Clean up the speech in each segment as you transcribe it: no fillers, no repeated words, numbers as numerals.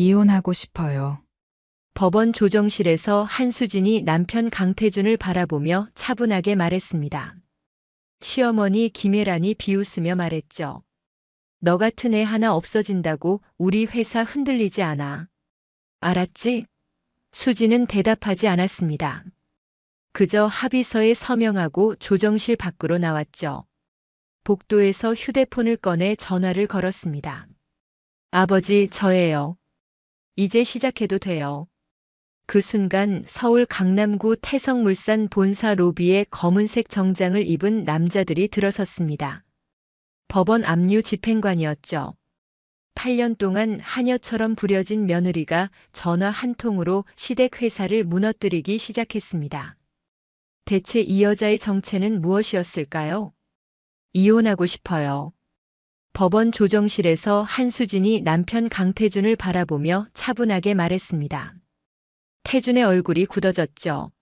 이혼하고 싶어요. 법원 조정실에서 한수진이 남편 강태준을 바라보며 차분하게 말했습니다. 시어머니 김혜란이 비웃으며 말했죠. 너 같은 애 하나 없어진다고 우리 회사 흔들리지 않아. 알았지? 수진은 대답하지 않았습니다. 그저 합의서에 서명하고 조정실 밖으로 나왔죠. 복도에서 휴대폰을 꺼내 전화를 걸었습니다. 아버지, 저예요. 이제 시작해도 돼요. 그 순간 서울 강남구 태성물산 본사 로비에 검은색 정장을 입은 남자들이 들어섰습니다. 법원 압류 집행관이었죠. 8년 동안 하녀처럼 부려진 며느리가 전화 한 통으로 시댁 회사를 무너뜨리기 시작했습니다. 대체 이 여자의 정체는 무엇이었을까요? 이혼하고 싶어요. 법원 조정실에서 한수진이 남편 강태준을 바라보며 차분하게 말했습니다. 태준의 얼굴이 굳어졌죠.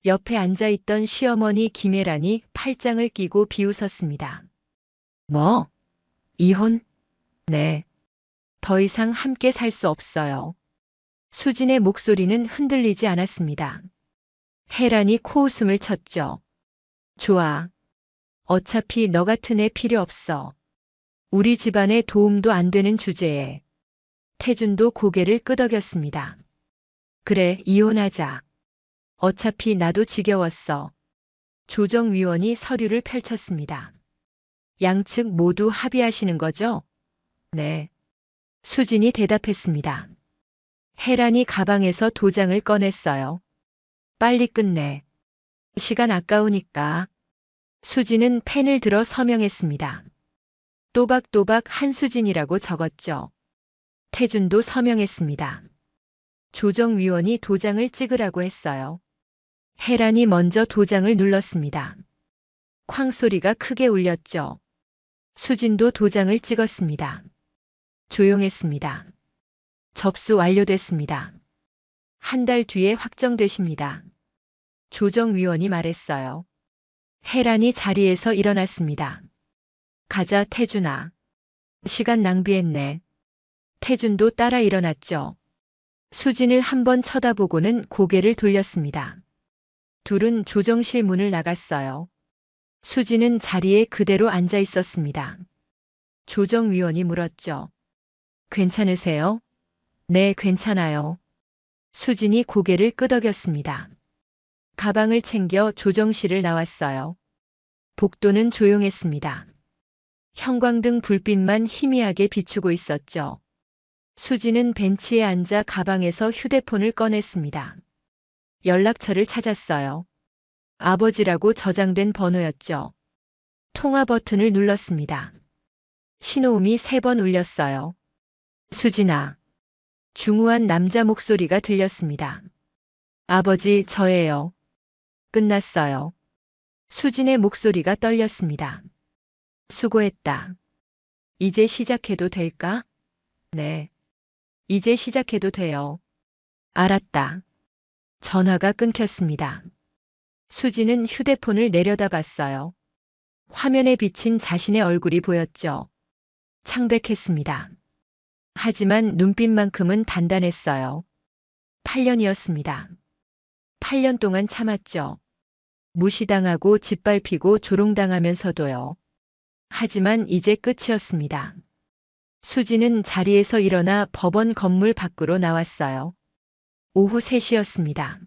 옆에 앉아있던 시어머니 김혜란이 팔짱을 끼고 비웃었습니다. 뭐? 이혼? 네. 더 이상 함께 살 수 없어요. 수진의 목소리는 흔들리지 않았습니다. 혜란이 코웃음을 쳤죠. 좋아. 어차피 너 같은 애 필요 없어. 우리 집안에 도움도 안 되는 주제에. 태준도 고개를 끄덕였습니다. 그래, 이혼하자. 어차피 나도 지겨웠어. 조정위원이 서류를 펼쳤습니다. 양측 모두 합의하시는 거죠? 네. 수진이 대답했습니다. 혜란이 가방에서 도장을 꺼냈어요. 빨리 끝내. 시간 아까우니까. 수진은 펜을 들어 서명했습니다. 또박또박 한수진이라고 적었죠. 태준도 서명했습니다. 조정위원이 도장을 찍으라고 했어요. 혜란이 먼저 도장을 눌렀습니다. 쾅 소리가 크게 울렸죠. 수진도 도장을 찍었습니다. 조용했습니다. 접수 완료됐습니다. 한 달 뒤에 확정되십니다. 조정위원이 말했어요. 혜란이 자리에서 일어났습니다. 가자, 태준아. 시간 낭비했네. 태준도 따라 일어났죠. 수진을 한번 쳐다보고는 고개를 돌렸습니다. 둘은 조정실 문을 나갔어요. 수진은 자리에 그대로 앉아 있었습니다. 조정위원이 물었죠. 괜찮으세요? 네, 괜찮아요. 수진이 고개를 끄덕였습니다. 가방을 챙겨 조정실을 나왔어요. 복도는 조용했습니다. 형광등 불빛만 희미하게 비추고 있었죠. 수진은 벤치에 앉아 가방에서 휴대폰을 꺼냈습니다. 연락처를 찾았어요. 아버지라고 저장된 번호였죠. 통화 버튼을 눌렀습니다. 신호음이 3번 울렸어요. 수진아. 중후한 남자 목소리가 들렸습니다. 아버지, 저예요. 끝났어요. 수진의 목소리가 떨렸습니다. 수고했다. 이제 시작해도 될까? 네. 이제 시작해도 돼요. 알았다. 전화가 끊겼습니다. 수진은 휴대폰을 내려다봤어요. 화면에 비친 자신의 얼굴이 보였죠. 창백했습니다. 하지만 눈빛만큼은 단단했어요. 8년이었습니다. 8년 동안 참았죠. 무시당하고 짓밟히고 조롱당하면서도요. 하지만 이제 끝이었습니다. 수진은 자리에서 일어나 법원 건물 밖으로 나왔어요. 오후 3시였습니다.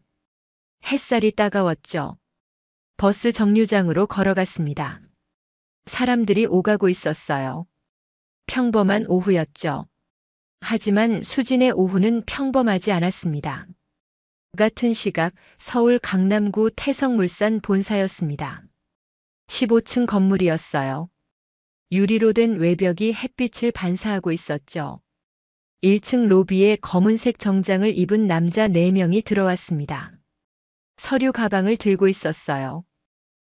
햇살이 따가웠죠. 버스 정류장으로 걸어갔습니다. 사람들이 오가고 있었어요. 평범한 오후였죠. 하지만 수진의 오후는 평범하지 않았습니다. 같은 시각 서울 강남구 태성물산 본사였습니다. 15층 건물이었어요. 유리로 된 외벽이 햇빛을 반사하고 있었죠. 1층 로비에 검은색 정장을 입은 남자 4명이 들어왔습니다. 서류 가방을 들고 있었어요.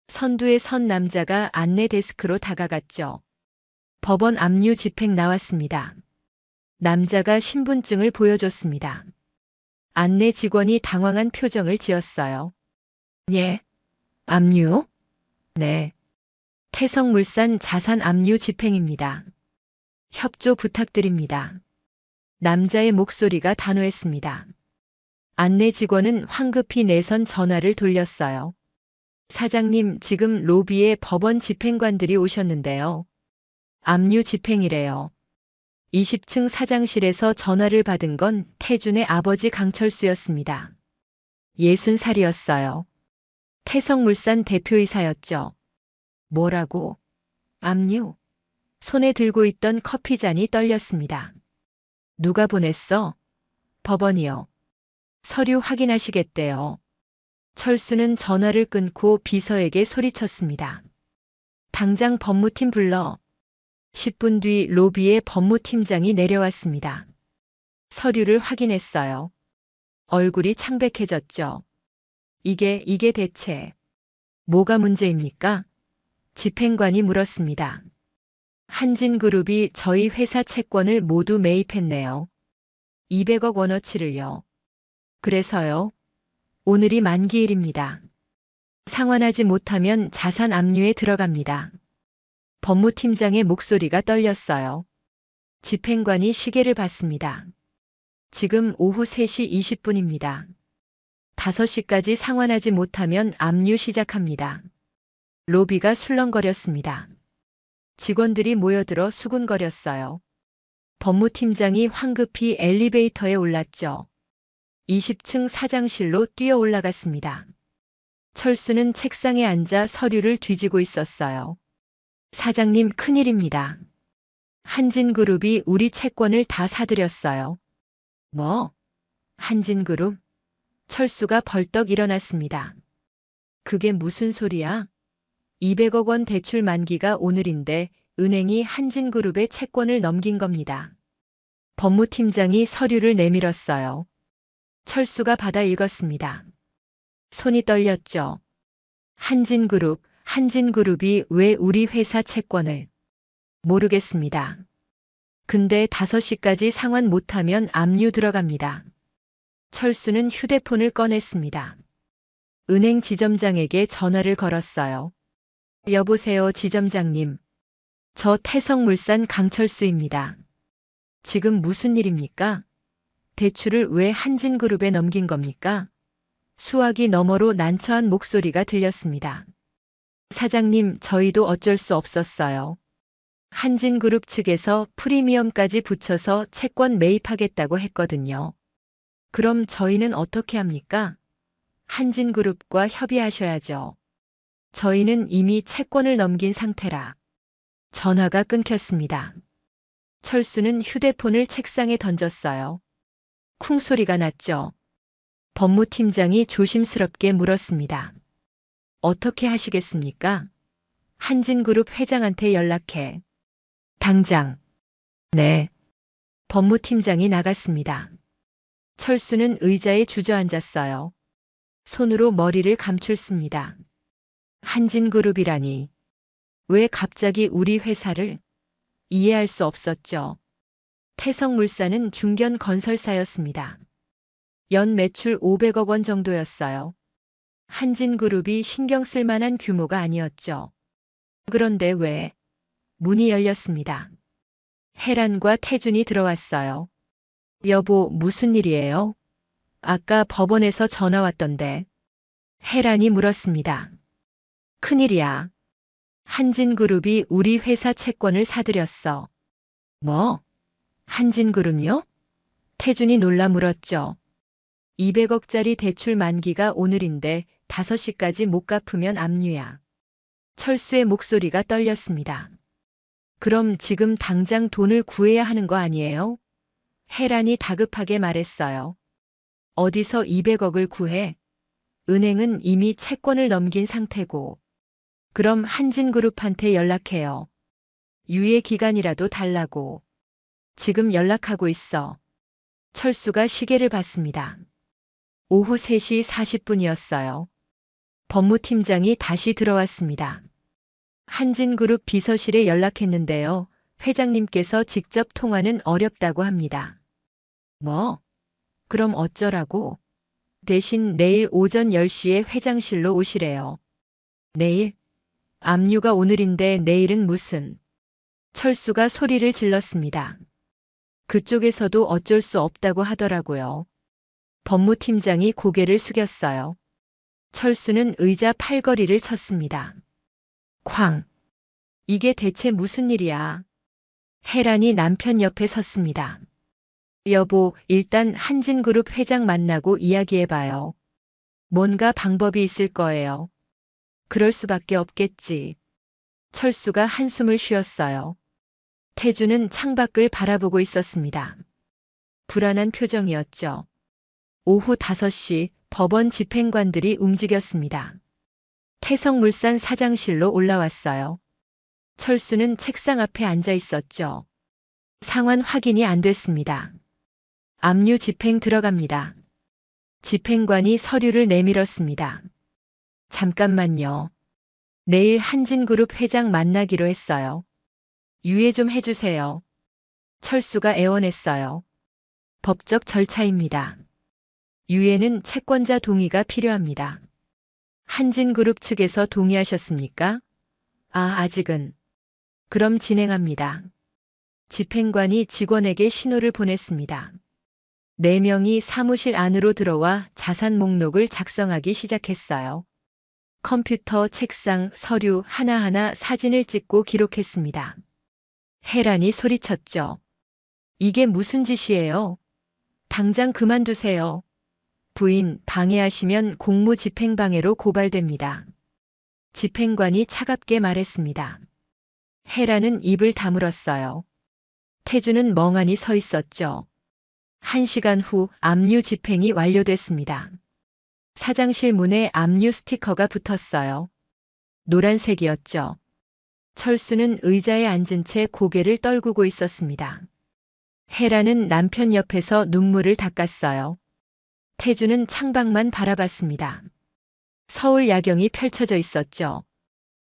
선두에 선 남자가 안내 데스크로 다가갔죠. 법원 압류 집행 나왔습니다. 남자가 신분증을 보여줬습니다. 안내 직원이 당황한 표정을 지었어요. 예? 압류? 네. 태성물산 자산 압류 집행입니다. 협조 부탁드립니다. 남자의 목소리가 단호했습니다. 안내 직원은 황급히 내선 전화를 돌렸어요. 사장님, 지금 로비에 법원 집행관들이 오셨는데요. 압류 집행이래요. 20층 사장실에서 전화를 받은 건 태준의 아버지 강철수였습니다. 60살이었어요. 태성물산 대표이사였죠. 뭐라고? 압류? 손에 들고 있던 커피잔이 떨렸습니다. 누가 보냈어? 법원이요. 서류 확인하시겠대요. 철수는 전화를 끊고 비서에게 소리쳤습니다. 당장 법무팀 불러. 10분 뒤 로비에 법무팀장이 내려왔습니다. 서류를 확인했어요. 얼굴이 창백해졌죠. 이게 대체 뭐가 문제입니까? 집행관이 물었습니다. 한진그룹이 저희 회사 채권을 모두 매입했네요. 200억 원어치를요. 그래서요. 오늘이 만기일입니다. 상환하지 못하면 자산 압류에 들어갑니다. 법무팀장의 목소리가 떨렸어요. 집행관이 시계를 봤습니다. 지금 오후 3시 20분입니다. 5시까지 상환하지 못하면 압류 시작합니다. 로비가 술렁거렸습니다. 직원들이 모여들어 수군거렸어요. 법무팀장이 황급히 엘리베이터에 올랐죠. 20층 사장실로 뛰어 올라갔습니다. 철수는 책상에 앉아 서류를 뒤지고 있었어요. 사장님, 큰일입니다. 한진그룹이 우리 채권을 다 사들였어요. 뭐? 한진그룹? 철수가 벌떡 일어났습니다. 그게 무슨 소리야? 200억 원 대출 만기가 오늘인데 은행이 한진그룹의 채권을 넘긴 겁니다. 법무팀장이 서류를 내밀었어요. 철수가 받아 읽었습니다. 손이 떨렸죠. 한진그룹이 왜 우리 회사 채권을? 모르겠습니다. 근데 5시까지 상환 못하면 압류 들어갑니다. 철수는 휴대폰을 꺼냈습니다. 은행 지점장에게 전화를 걸었어요. 여보세요, 지점장님. 저 태성물산 강철수입니다. 지금 무슨 일입니까? 대출을 왜 한진그룹에 넘긴 겁니까? 수화기 너머로 난처한 목소리가 들렸습니다. 사장님, 저희도 어쩔 수 없었어요. 한진그룹 측에서 프리미엄까지 붙여서 채권 매입하겠다고 했거든요. 그럼 저희는 어떻게 합니까? 한진그룹과 협의하셔야죠. 저희는 이미 채권을 넘긴 상태라. 전화가 끊겼습니다. 철수는 휴대폰을 책상에 던졌어요. 쿵 소리가 났죠. 법무팀장이 조심스럽게 물었습니다. 어떻게 하시겠습니까? 한진그룹 회장한테 연락해. 당장. 네. 법무팀장이 나갔습니다. 철수는 의자에 주저앉았어요. 손으로 머리를 감출습니다. 한진그룹이라니. 왜 갑자기 우리 회사를? 이해할 수 없었죠. 태성물산은 중견 건설사였습니다. 연 매출 500억 원 정도였어요. 한진그룹이 신경 쓸 만한 규모가 아니었죠. 그런데 왜? 문이 열렸습니다. 혜란과 태준이 들어왔어요. 여보, 무슨 일이에요? 아까 법원에서 전화 왔던데. 혜란이 물었습니다. 큰일이야. 한진그룹이 우리 회사 채권을 사들였어. 뭐? 한진그룹요? 태준이 놀라 물었죠. 200억짜리 대출 만기가 오늘인데 5시까지 못 갚으면 압류야. 철수의 목소리가 떨렸습니다. 그럼 지금 당장 돈을 구해야 하는 거 아니에요? 혜란이 다급하게 말했어요. 어디서 200억을 구해? 은행은 이미 채권을 넘긴 상태고. 그럼 한진그룹한테 연락해요. 유예 기간이라도 달라고. 지금 연락하고 있어. 철수가 시계를 봤습니다. 오후 3시 40분이었어요. 법무팀장이 다시 들어왔습니다. 한진그룹 비서실에 연락했는데요. 회장님께서 직접 통화는 어렵다고 합니다. 뭐? 그럼 어쩌라고? 대신 내일 오전 10시에 회장실로 오시래요. 내일? 압류가 오늘인데 내일은 무슨? 철수가 소리를 질렀습니다. 그쪽에서도 어쩔 수 없다고 하더라고요. 법무팀장이 고개를 숙였어요. 철수는 의자 팔걸이를 쳤습니다. 쾅! 이게 대체 무슨 일이야? 혜란이 남편 옆에 섰습니다. 여보, 일단 한진그룹 회장 만나고 이야기해봐요. 뭔가 방법이 있을 거예요. 그럴 수밖에 없겠지. 철수가 한숨을 쉬었어요. 태주는 창밖을 바라보고 있었습니다. 불안한 표정이었죠. 오후 5시 법원 집행관들이 움직였습니다. 태성물산 사장실로 올라왔어요. 철수는 책상 앞에 앉아 있었죠. 상환 확인이 안 됐습니다. 압류 집행 들어갑니다. 집행관이 서류를 내밀었습니다. 잠깐만요. 내일 한진그룹 회장 만나기로 했어요. 유예 좀 해주세요. 철수가 애원했어요. 법적 절차입니다. 유예는 채권자 동의가 필요합니다. 한진그룹 측에서 동의하셨습니까? 아직은. 그럼 진행합니다. 집행관이 직원에게 신호를 보냈습니다. 4명이 사무실 안으로 들어와 자산 목록을 작성하기 시작했어요. 컴퓨터, 책상, 서류 하나하나 사진을 찍고 기록했습니다. 혜란이 소리쳤죠. 이게 무슨 짓이에요? 당장 그만두세요. 부인, 방해하시면 공무집행방해로 고발됩니다. 집행관이 차갑게 말했습니다. 혜란은 입을 다물었어요. 태주는 멍하니 서 있었죠. 1시간 후 압류 집행이 완료됐습니다. 사장실 문에 압류 스티커가 붙었어요. 노란색이었죠. 철수는 의자에 앉은 채 고개를 떨구고 있었습니다. 혜란은 남편 옆에서 눈물을 닦았어요. 태주는 창밖만 바라봤습니다. 서울 야경이 펼쳐져 있었죠.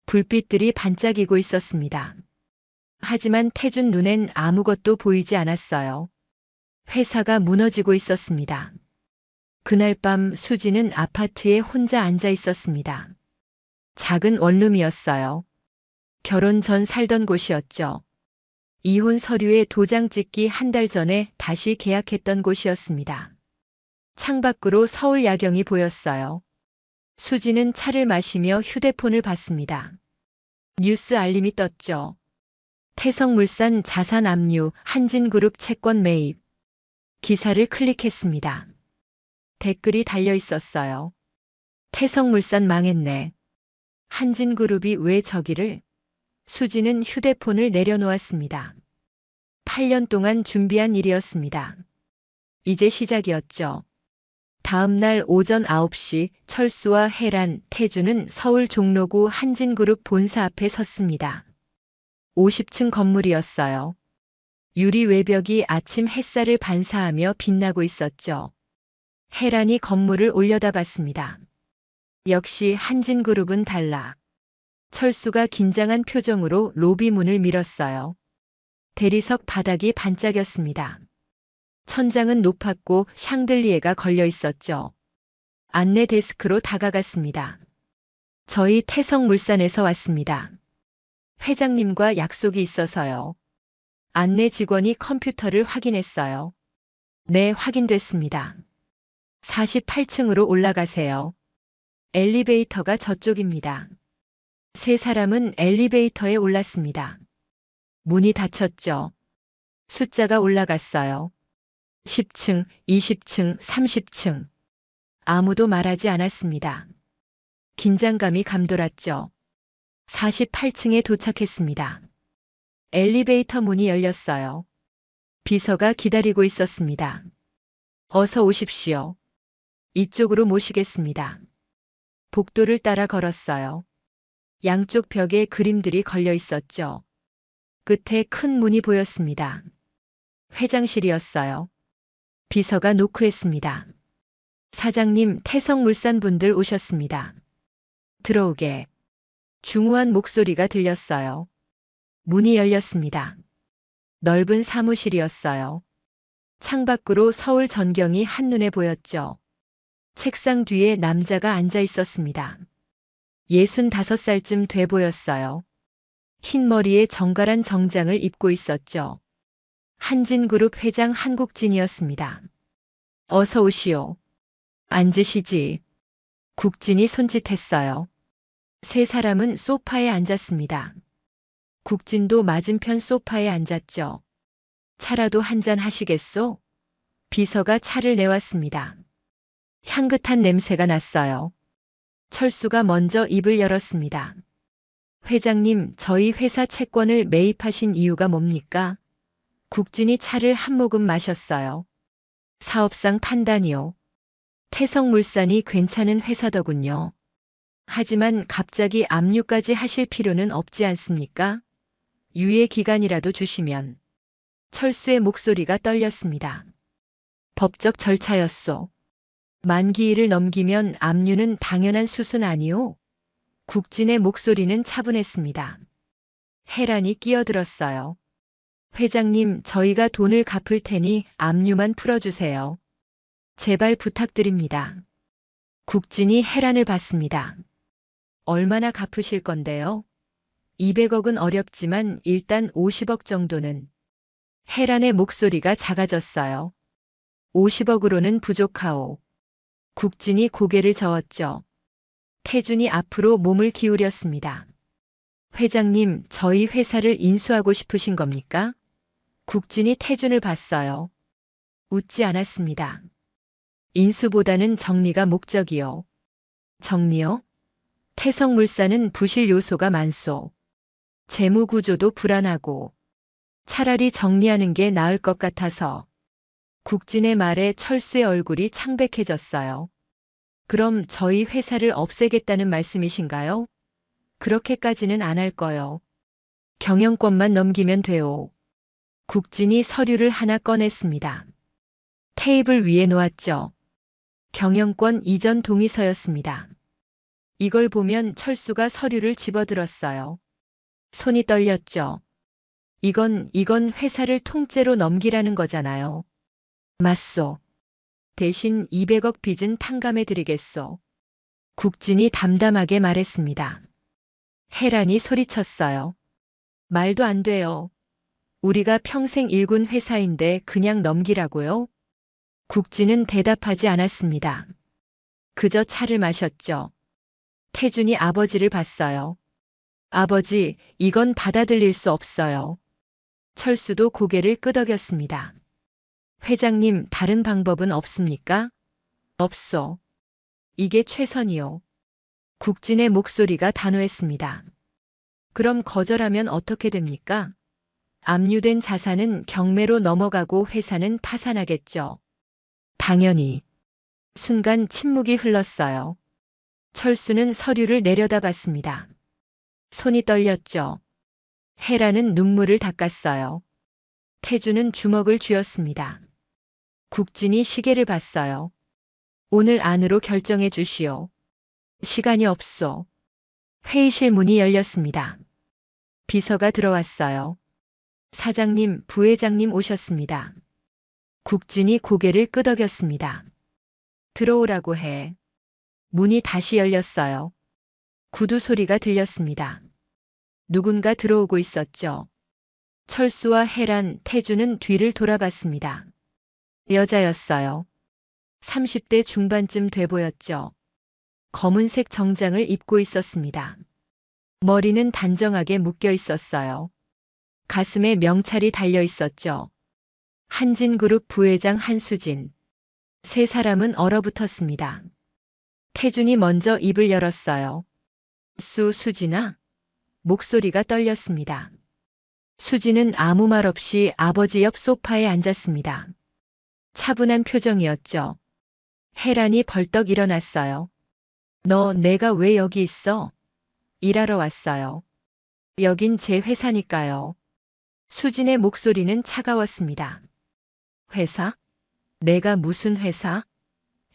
불빛들이 반짝이고 있었습니다. 하지만 태준 눈엔 아무것도 보이지 않았어요. 회사가 무너지고 있었습니다. 그날 밤 수지는 아파트에 혼자 앉아 있었습니다. 작은 원룸이었어요. 결혼 전 살던 곳이었죠. 이혼 서류에 도장 찍기 1달 전에 다시 계약했던 곳이었습니다. 창밖으로 서울 야경이 보였어요. 수지는 차를 마시며 휴대폰을 봤습니다. 뉴스 알림이 떴죠. 태성물산 자산 압류, 한진그룹 채권 매입. 기사를 클릭했습니다. 댓글이 달려 있었어요. 태성물산 망했네. 한진그룹이 왜 저기를? 수지는 휴대폰을 내려놓았습니다. 8년 동안 준비한 일이었습니다. 이제 시작이었죠. 다음 날 오전 9시 철수와 혜란, 태주는 서울 종로구 한진그룹 본사 앞에 섰습니다. 50층 건물이었어요. 유리 외벽이 아침 햇살을 반사하며 빛나고 있었죠. 혜란이 건물을 올려다봤습니다. 역시 한진그룹은 달라. 철수가 긴장한 표정으로 로비 문을 밀었어요. 대리석 바닥이 반짝였습니다. 천장은 높았고 샹들리에가 걸려 있었죠. 안내 데스크로 다가갔습니다. 저희 태성물산에서 왔습니다. 회장님과 약속이 있어서요. 안내 직원이 컴퓨터를 확인했어요. 네, 확인됐습니다. 48층으로 올라가세요. 엘리베이터가 저쪽입니다. 3사람은 엘리베이터에 올랐습니다. 문이 닫혔죠. 숫자가 올라갔어요. 10층, 20층, 30층. 아무도 말하지 않았습니다. 긴장감이 감돌았죠. 48층에 도착했습니다. 엘리베이터 문이 열렸어요. 비서가 기다리고 있었습니다. 어서 오십시오. 이쪽으로 모시겠습니다. 복도를 따라 걸었어요. 양쪽 벽에 그림들이 걸려 있었죠. 끝에 큰 문이 보였습니다. 회장실이었어요. 비서가 노크했습니다. 사장님, 태성물산 분들 오셨습니다. 들어오게. 중후한 목소리가 들렸어요. 문이 열렸습니다. 넓은 사무실이었어요. 창밖으로 서울 전경이 한눈에 보였죠. 책상 뒤에 남자가 앉아 있었습니다. 65살쯤 돼 보였어요. 흰 머리에 정갈한 정장을 입고 있었죠. 한진그룹 회장 한국진이었습니다. 어서 오시오. 앉으시지. 국진이 손짓했어요. 세 사람은 소파에 앉았습니다. 국진도 맞은편 소파에 앉았죠. 차라도 한잔 하시겠소? 비서가 차를 내왔습니다. 향긋한 냄새가 났어요. 철수가 먼저 입을 열었습니다. 회장님, 저희 회사 채권을 매입하신 이유가 뭡니까? 국진이 차를 한 모금 마셨어요. 사업상 판단이요. 태성물산이 괜찮은 회사더군요. 하지만 갑자기 압류까지 하실 필요는 없지 않습니까? 유예 기간이라도 주시면. 철수의 목소리가 떨렸습니다. 법적 절차였소. 만기일을 넘기면 압류는 당연한 수순 아니오? 국진의 목소리는 차분했습니다. 해란이 끼어들었어요. 회장님, 저희가 돈을 갚을 테니 압류만 풀어주세요. 제발 부탁드립니다. 국진이 해란을 봤습니다. 얼마나 갚으실 건데요? 200억은 어렵지만 일단 50억 정도는. 해란의 목소리가 작아졌어요. 50억으로는 부족하오. 국진이 고개를 저었죠. 태준이 앞으로 몸을 기울였습니다. 회장님, 저희 회사를 인수하고 싶으신 겁니까? 국진이 태준을 봤어요. 웃지 않았습니다. 인수보다는 정리가 목적이요. 정리요? 태성물산은 부실 요소가 많소. 재무 구조도 불안하고. 차라리 정리하는 게 나을 것 같아서. 국진의 말에 철수의 얼굴이 창백해졌어요. 그럼 저희 회사를 없애겠다는 말씀이신가요? 그렇게까지는 안 할 거요. 경영권만 넘기면 돼요. 국진이 서류를 하나 꺼냈습니다. 테이블 위에 놓았죠. 경영권 이전 동의서였습니다. 이걸 보면 철수가 서류를 집어들었어요. 손이 떨렸죠. 이건 회사를 통째로 넘기라는 거잖아요. 맞소. 대신 200억 빚은 탕감해 드리겠소. 국진이 담담하게 말했습니다. 해란이 소리쳤어요. 말도 안 돼요. 우리가 평생 일군 회사인데 그냥 넘기라고요? 국진은 대답하지 않았습니다. 그저 차를 마셨죠. 태준이 아버지를 봤어요. 아버지, 이건 받아들일 수 없어요. 철수도 고개를 끄덕였습니다. 회장님, 다른 방법은 없습니까? 없소. 이게 최선이요. 국진의 목소리가 단호했습니다. 그럼 거절하면 어떻게 됩니까? 압류된 자산은 경매로 넘어가고 회사는 파산하겠죠. 당연히. 순간 침묵이 흘렀어요. 철수는 서류를 내려다봤습니다. 손이 떨렸죠. 해라는 눈물을 닦았어요. 태주는 주먹을 쥐었습니다. 국진이 시계를 봤어요. 오늘 안으로 결정해 주시오. 시간이 없소. 회의실 문이 열렸습니다. 비서가 들어왔어요. 사장님, 부회장님 오셨습니다. 국진이 고개를 끄덕였습니다. 들어오라고 해. 문이 다시 열렸어요. 구두 소리가 들렸습니다. 누군가 들어오고 있었죠. 철수와 해란, 태주는 뒤를 돌아봤습니다. 여자였어요. 30대 중반쯤 돼 보였죠. 검은색 정장을 입고 있었습니다. 머리는 단정하게 묶여 있었어요. 가슴에 명찰이 달려 있었죠. 한진그룹 부회장 한수진. 세 사람은 얼어붙었습니다. 태준이 먼저 입을 열었어요. 수진아? 목소리가 떨렸습니다. 수진은 아무 말 없이 아버지 옆 소파에 앉았습니다. 차분한 표정이었죠. 해란이 벌떡 일어났어요. 너 내가 왜 여기 있어? 일하러 왔어요. 여긴 제 회사니까요. 수진의 목소리는 차가웠습니다. 회사? 내가 무슨 회사?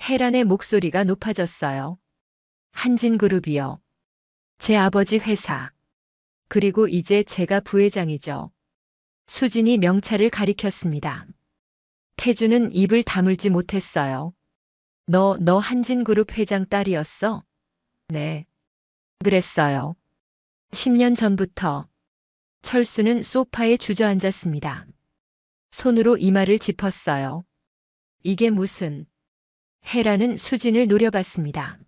해란의 목소리가 높아졌어요. 한진그룹이요. 제 아버지 회사. 그리고 이제 제가 부회장이죠. 수진이 명찰을 가리켰습니다. 태주는 입을 다물지 못했어요. 너 한진그룹 회장 딸이었어? 네. 그랬어요. 10년 전부터. 철수는 소파에 주저앉았습니다. 손으로 이마를 짚었어요. 이게 무슨... 헤라는 수진을 노려봤습니다.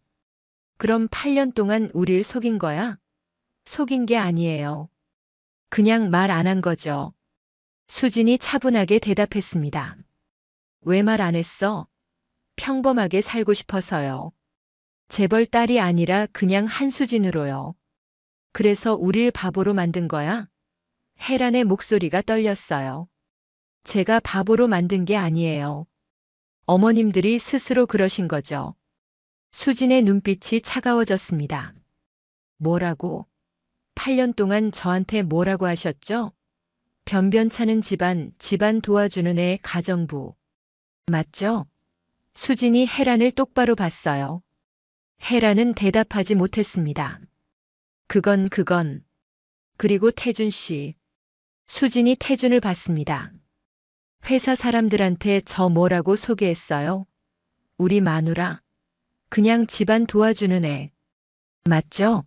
그럼 8년 동안 우릴 속인 거야? 속인 게 아니에요. 그냥 말 안 한 거죠. 수진이 차분하게 대답했습니다. 왜 말 안 했어? 평범하게 살고 싶어서요. 재벌 딸이 아니라 그냥 한수진으로요. 그래서 우릴 바보로 만든 거야? 헤란의 목소리가 떨렸어요. 제가 바보로 만든 게 아니에요. 어머님들이 스스로 그러신 거죠. 수진의 눈빛이 차가워졌습니다. 뭐라고? 8년 동안 저한테 뭐라고 하셨죠? 변변찮은 집안 도와주는 애 가정부. 맞죠? 수진이 헤란을 똑바로 봤어요. 헤란은 대답하지 못했습니다. 그건. 그리고 태준 씨. 수진이 태준을 봤습니다. 회사 사람들한테 저 뭐라고 소개했어요? 우리 마누라. 그냥 집안 도와주는 애. 맞죠?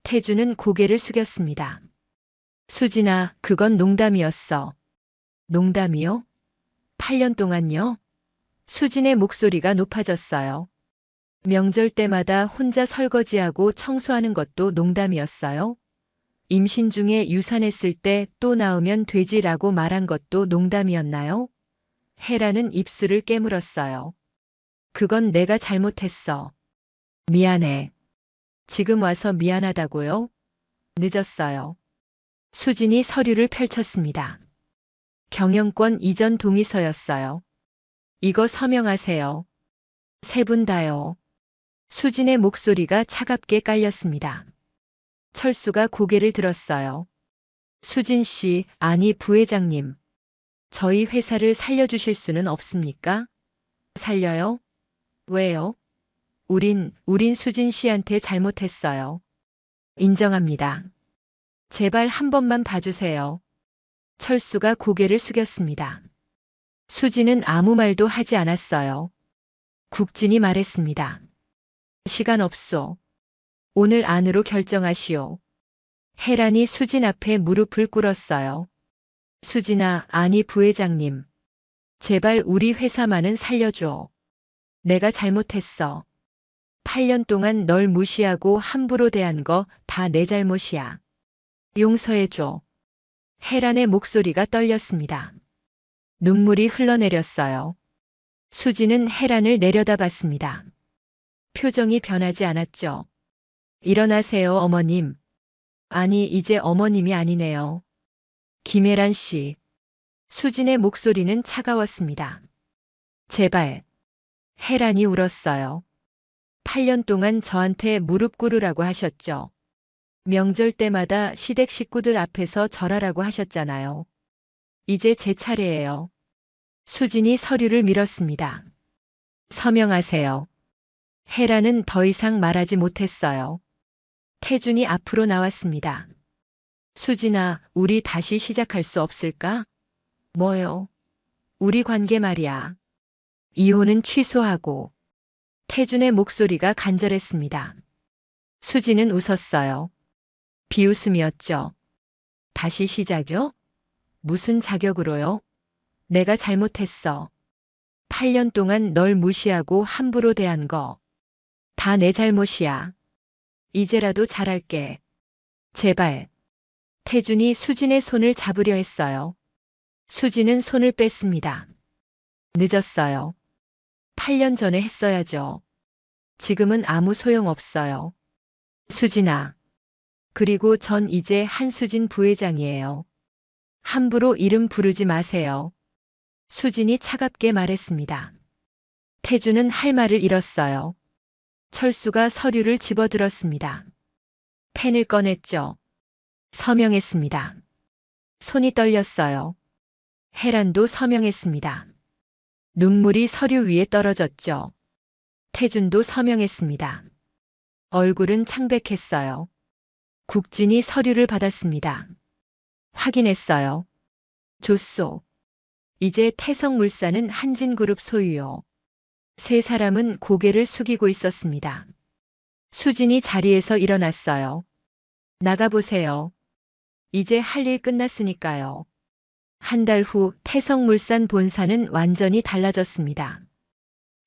태준은 고개를 숙였습니다. 수진아, 그건 농담이었어. 농담이요? 8년 동안요? 수진의 목소리가 높아졌어요. 명절 때마다 혼자 설거지하고 청소하는 것도 농담이었어요? 임신 중에 유산했을 때 또 나오면 되지라고 말한 것도 농담이었나요? 헤라는 입술을 깨물었어요. 그건 내가 잘못했어. 미안해. 지금 와서 미안하다고요? 늦었어요. 수진이 서류를 펼쳤습니다. 경영권 이전 동의서였어요. 이거 서명하세요. 세 분 다요. 수진의 목소리가 차갑게 깔렸습니다. 철수가 고개를 들었어요. 수진 씨, 아니 부회장님. 저희 회사를 살려주실 수는 없습니까? 살려요? 왜요? 우린 수진 씨한테 잘못했어요. 인정합니다. 제발 한 번만 봐주세요. 철수가 고개를 숙였습니다. 수진은 아무 말도 하지 않았어요. 국진이 말했습니다. 시간 없소. 오늘 안으로 결정하시오. 헤란이 수진 앞에 무릎을 꿇었어요. 수진아, 아니 부회장님. 제발 우리 회사만은 살려줘. 내가 잘못했어. 8년 동안 널 무시하고 함부로 대한 거 다 내 잘못이야. 용서해줘. 헤란의 목소리가 떨렸습니다. 눈물이 흘러내렸어요. 수진은 헤란을 내려다봤습니다. 표정이 변하지 않았죠. 일어나세요, 어머님. 아니, 이제 어머님이 아니네요. 김혜란 씨. 수진의 목소리는 차가웠습니다. 제발. 헤란이 울었어요. 8년 동안 저한테 무릎 꿇으라고 하셨죠. 명절 때마다 시댁 식구들 앞에서 절하라고 하셨잖아요. 이제 제 차례예요. 수진이 서류를 밀었습니다. 서명하세요. 헤라는 더 이상 말하지 못했어요. 태준이 앞으로 나왔습니다. 수진아, 우리 다시 시작할 수 없을까? 뭐요? 우리 관계 말이야. 이혼은 취소하고. 태준의 목소리가 간절했습니다. 수진은 웃었어요. 비웃음이었죠. 다시 시작요? 무슨 자격으로요? 내가 잘못했어. 8년 동안 널 무시하고 함부로 대한 거. 다 내 잘못이야. 이제라도 잘할게. 제발. 태준이 수진의 손을 잡으려 했어요. 수진은 손을 뺐습니다. 늦었어요. 8년 전에 했어야죠. 지금은 아무 소용 없어요. 수진아. 그리고 전 이제 한수진 부회장이에요. 함부로 이름 부르지 마세요. 수진이 차갑게 말했습니다. 태준은 할 말을 잃었어요. 철수가 서류를 집어들었습니다. 펜을 꺼냈죠. 서명했습니다. 손이 떨렸어요. 헤란도 서명했습니다. 눈물이 서류 위에 떨어졌죠. 태준도 서명했습니다. 얼굴은 창백했어요. 국진이 서류를 받았습니다. 확인했어요. 좋소. 이제 태성물산은 한진그룹 소유요. 세 사람은 고개를 숙이고 있었습니다. 수진이 자리에서 일어났어요. 나가보세요. 이제 할 일 끝났으니까요. 한 달 후 태성물산 본사는 완전히 달라졌습니다.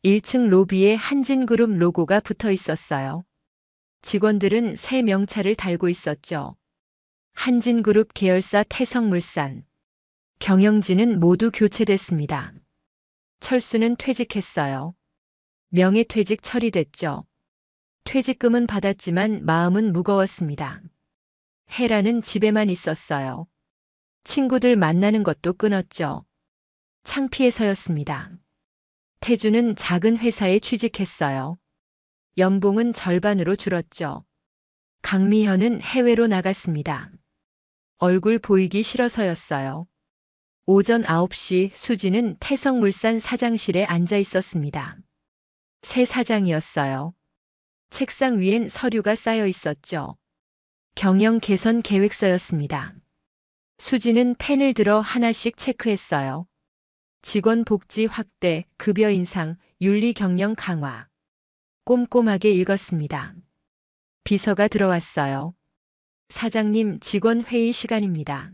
1층 로비에 한진그룹 로고가 붙어 있었어요. 직원들은 새 명찰을 달고 있었죠. 한진그룹 계열사 태성물산. 경영진은 모두 교체됐습니다. 철수는 퇴직했어요. 명예퇴직 처리됐죠. 퇴직금은 받았지만 마음은 무거웠습니다. 혜라는 집에만 있었어요. 친구들 만나는 것도 끊었죠. 창피해서였습니다. 태주는 작은 회사에 취직했어요. 연봉은 절반으로 줄었죠. 강미현은 해외로 나갔습니다. 얼굴 보이기 싫어서였어요. 오전 9시 수지는 태성물산 사장실에 앉아 있었습니다. 새 사장이었어요. 책상 위엔 서류가 쌓여 있었죠. 경영 개선 계획서였습니다. 수지는 펜을 들어 하나씩 체크했어요. 직원 복지 확대, 급여 인상, 윤리 경영 강화. 꼼꼼하게 읽었습니다. 비서가 들어왔어요. 사장님, 직원 회의 시간입니다.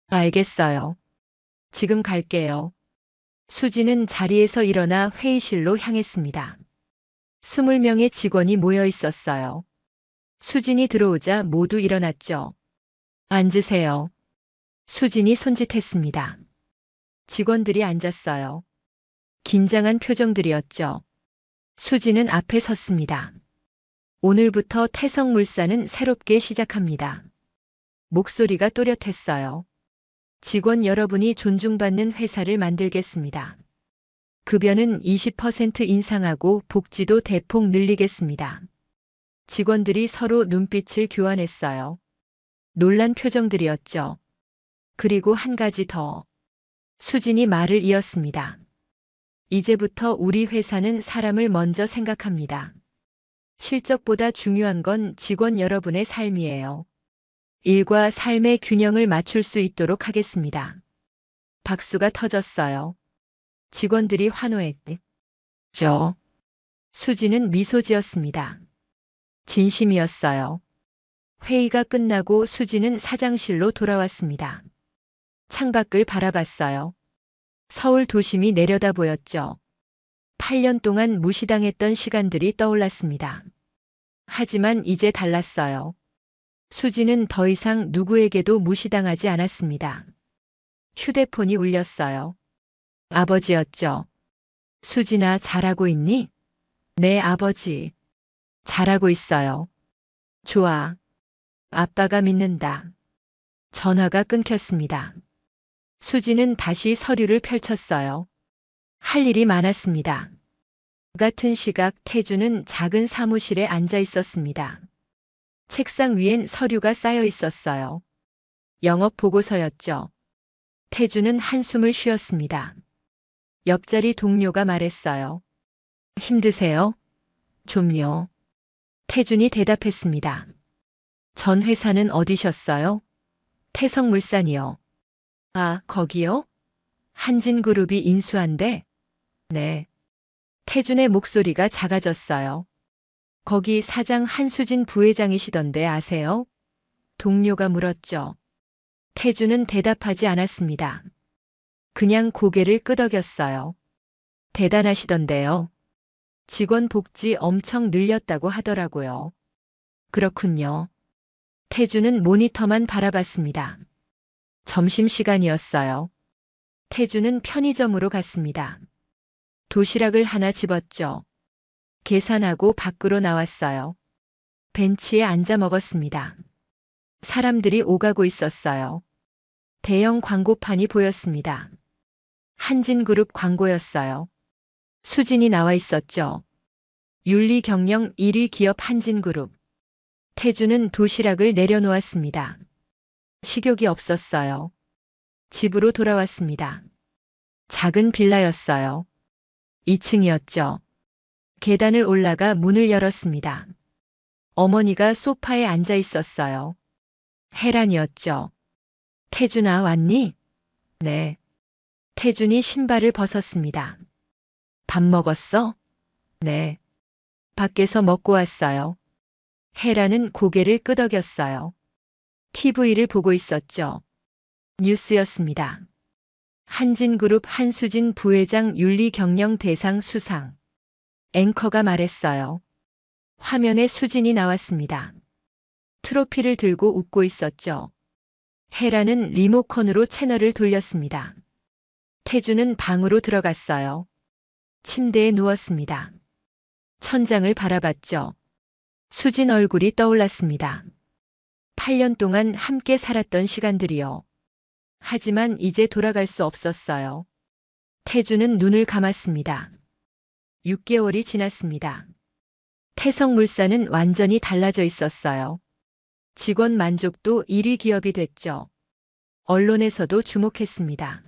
알겠어요. 지금 갈게요. 수지는 자리에서 일어나 회의실로 향했습니다. 20명의 직원이 모여 있었어요. 수진이 들어오자 모두 일어났죠. 앉으세요. 수진이 손짓했습니다. 직원들이 앉았어요. 긴장한 표정들이었죠. 수진은 앞에 섰습니다. 오늘부터 태성물산은 새롭게 시작합니다. 목소리가 또렷했어요. 직원 여러분이 존중받는 회사를 만들겠습니다. 급여는 20% 인상하고 복지도 대폭 늘리겠습니다. 직원들이 서로 눈빛을 교환했어요. 놀란 표정들이었죠. 그리고 한 가지 더. 수진이 말을 이었습니다. 이제부터 우리 회사는 사람을 먼저 생각합니다. 실적보다 중요한 건 직원 여러분의 삶이에요. 일과 삶의 균형을 맞출 수 있도록 하겠습니다. 박수가 터졌어요. 직원들이 환호했죠. 수지는 미소 지었습니다. 진심이었어요. 회의가 끝나고 수지는 사장실로 돌아왔습니다. 창밖을 바라봤어요. 서울 도심이 내려다 보였죠. 8년 동안 무시당했던 시간들이 떠올랐습니다. 하지만 이제 달랐어요. 수지는 더 이상 누구에게도 무시당하지 않았습니다. 휴대폰이 울렸어요. 아버지였죠. 수진아, 잘하고 있니? 네, 아버지. 잘하고 있어요. 좋아. 아빠가 믿는다. 전화가 끊겼습니다. 수지는 다시 서류를 펼쳤어요. 할 일이 많았습니다. 같은 시각 태주는 작은 사무실에 앉아 있었습니다. 책상 위엔 서류가 쌓여 있었어요. 영업 보고서였죠. 태주는 한숨을 쉬었습니다. 옆자리 동료가 말했어요. 힘드세요? 좀요. 태준이 대답했습니다. 전 회사는 어디셨어요? 태성물산이요. 아, 거기요? 한진그룹이 인수한데? 네. 태준의 목소리가 작아졌어요. 거기 사장 한수진 부회장이시던데 아세요? 동료가 물었죠. 태준은 대답하지 않았습니다. 그냥 고개를 끄덕였어요. 대단하시던데요. 직원 복지 엄청 늘렸다고 하더라고요. 그렇군요. 태준은 모니터만 바라봤습니다. 점심시간이었어요. 태준은 편의점으로 갔습니다. 도시락을 하나 집었죠. 계산하고 밖으로 나왔어요. 벤치에 앉아 먹었습니다. 사람들이 오가고 있었어요. 대형 광고판이 보였습니다. 한진그룹 광고였어요. 수진이 나와 있었죠. 윤리 경영 1위 기업 한진그룹. 태주는 도시락을 내려놓았습니다. 식욕이 없었어요. 집으로 돌아왔습니다. 작은 빌라였어요. 2층이었죠. 계단을 올라가 문을 열었습니다. 어머니가 소파에 앉아 있었어요. 혜란이었죠. 태준아, 왔니? 네. 태준이 신발을 벗었습니다. 밥 먹었어? 네. 밖에서 먹고 왔어요. 혜란은 고개를 끄덕였어요. TV를 보고 있었죠. 뉴스였습니다. 한진그룹 한수진 부회장 윤리경영 대상 수상. 앵커가 말했어요. 화면에 수진이 나왔습니다. 트로피를 들고 웃고 있었죠. 혜라는 리모컨으로 채널을 돌렸습니다. 태주는 방으로 들어갔어요. 침대에 누웠습니다. 천장을 바라봤죠. 수진 얼굴이 떠올랐습니다. 8년 동안 함께 살았던 시간들이요. 하지만 이제 돌아갈 수 없었어요. 태주는 눈을 감았습니다. 6개월이 지났습니다. 태성물산은 완전히 달라져 있었어요. 직원 만족도 1위 기업이 됐죠. 언론에서도 주목했습니다.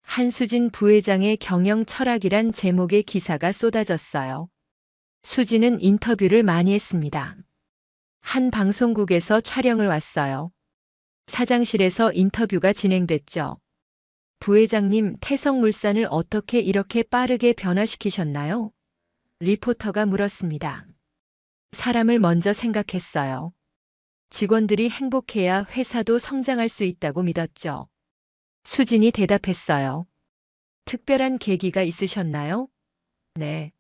한수진 부회장의 경영 철학이란 제목의 기사가 쏟아졌어요. 수진은 인터뷰를 많이 했습니다. 한 방송국에서 촬영을 왔어요. 사장실에서 인터뷰가 진행됐죠. 부회장님, 태성물산을 어떻게 이렇게 빠르게 변화시키셨나요? 리포터가 물었습니다. 사람을 먼저 생각했어요. 직원들이 행복해야 회사도 성장할 수 있다고 믿었죠. 수진이 대답했어요. 특별한 계기가 있으셨나요? 네.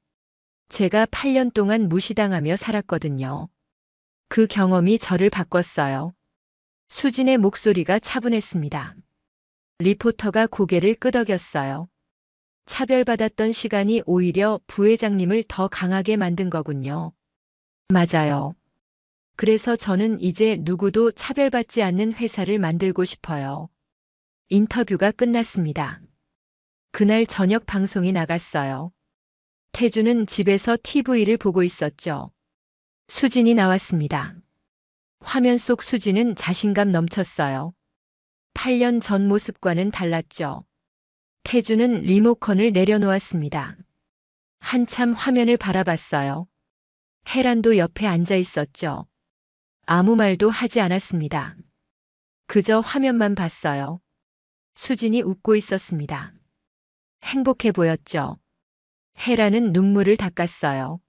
제가 8년 동안 무시당하며 살았거든요. 그 경험이 저를 바꿨어요. 수진의 목소리가 차분했습니다. 리포터가 고개를 끄덕였어요. 차별받았던 시간이 오히려 부회장님을 더 강하게 만든 거군요. 맞아요. 그래서 저는 이제 누구도 차별받지 않는 회사를 만들고 싶어요. 인터뷰가 끝났습니다. 그날 저녁 방송이 나갔어요. 태주는 집에서 TV를 보고 있었죠. 수진이 나왔습니다. 화면 속 수진은 자신감 넘쳤어요. 8년 전 모습과는 달랐죠. 태주는 리모컨을 내려놓았습니다. 한참 화면을 바라봤어요. 혜란도 옆에 앉아 있었죠. 아무 말도 하지 않았습니다. 그저 화면만 봤어요. 수진이 웃고 있었습니다. 행복해 보였죠. 혜란은 눈물을 닦았어요.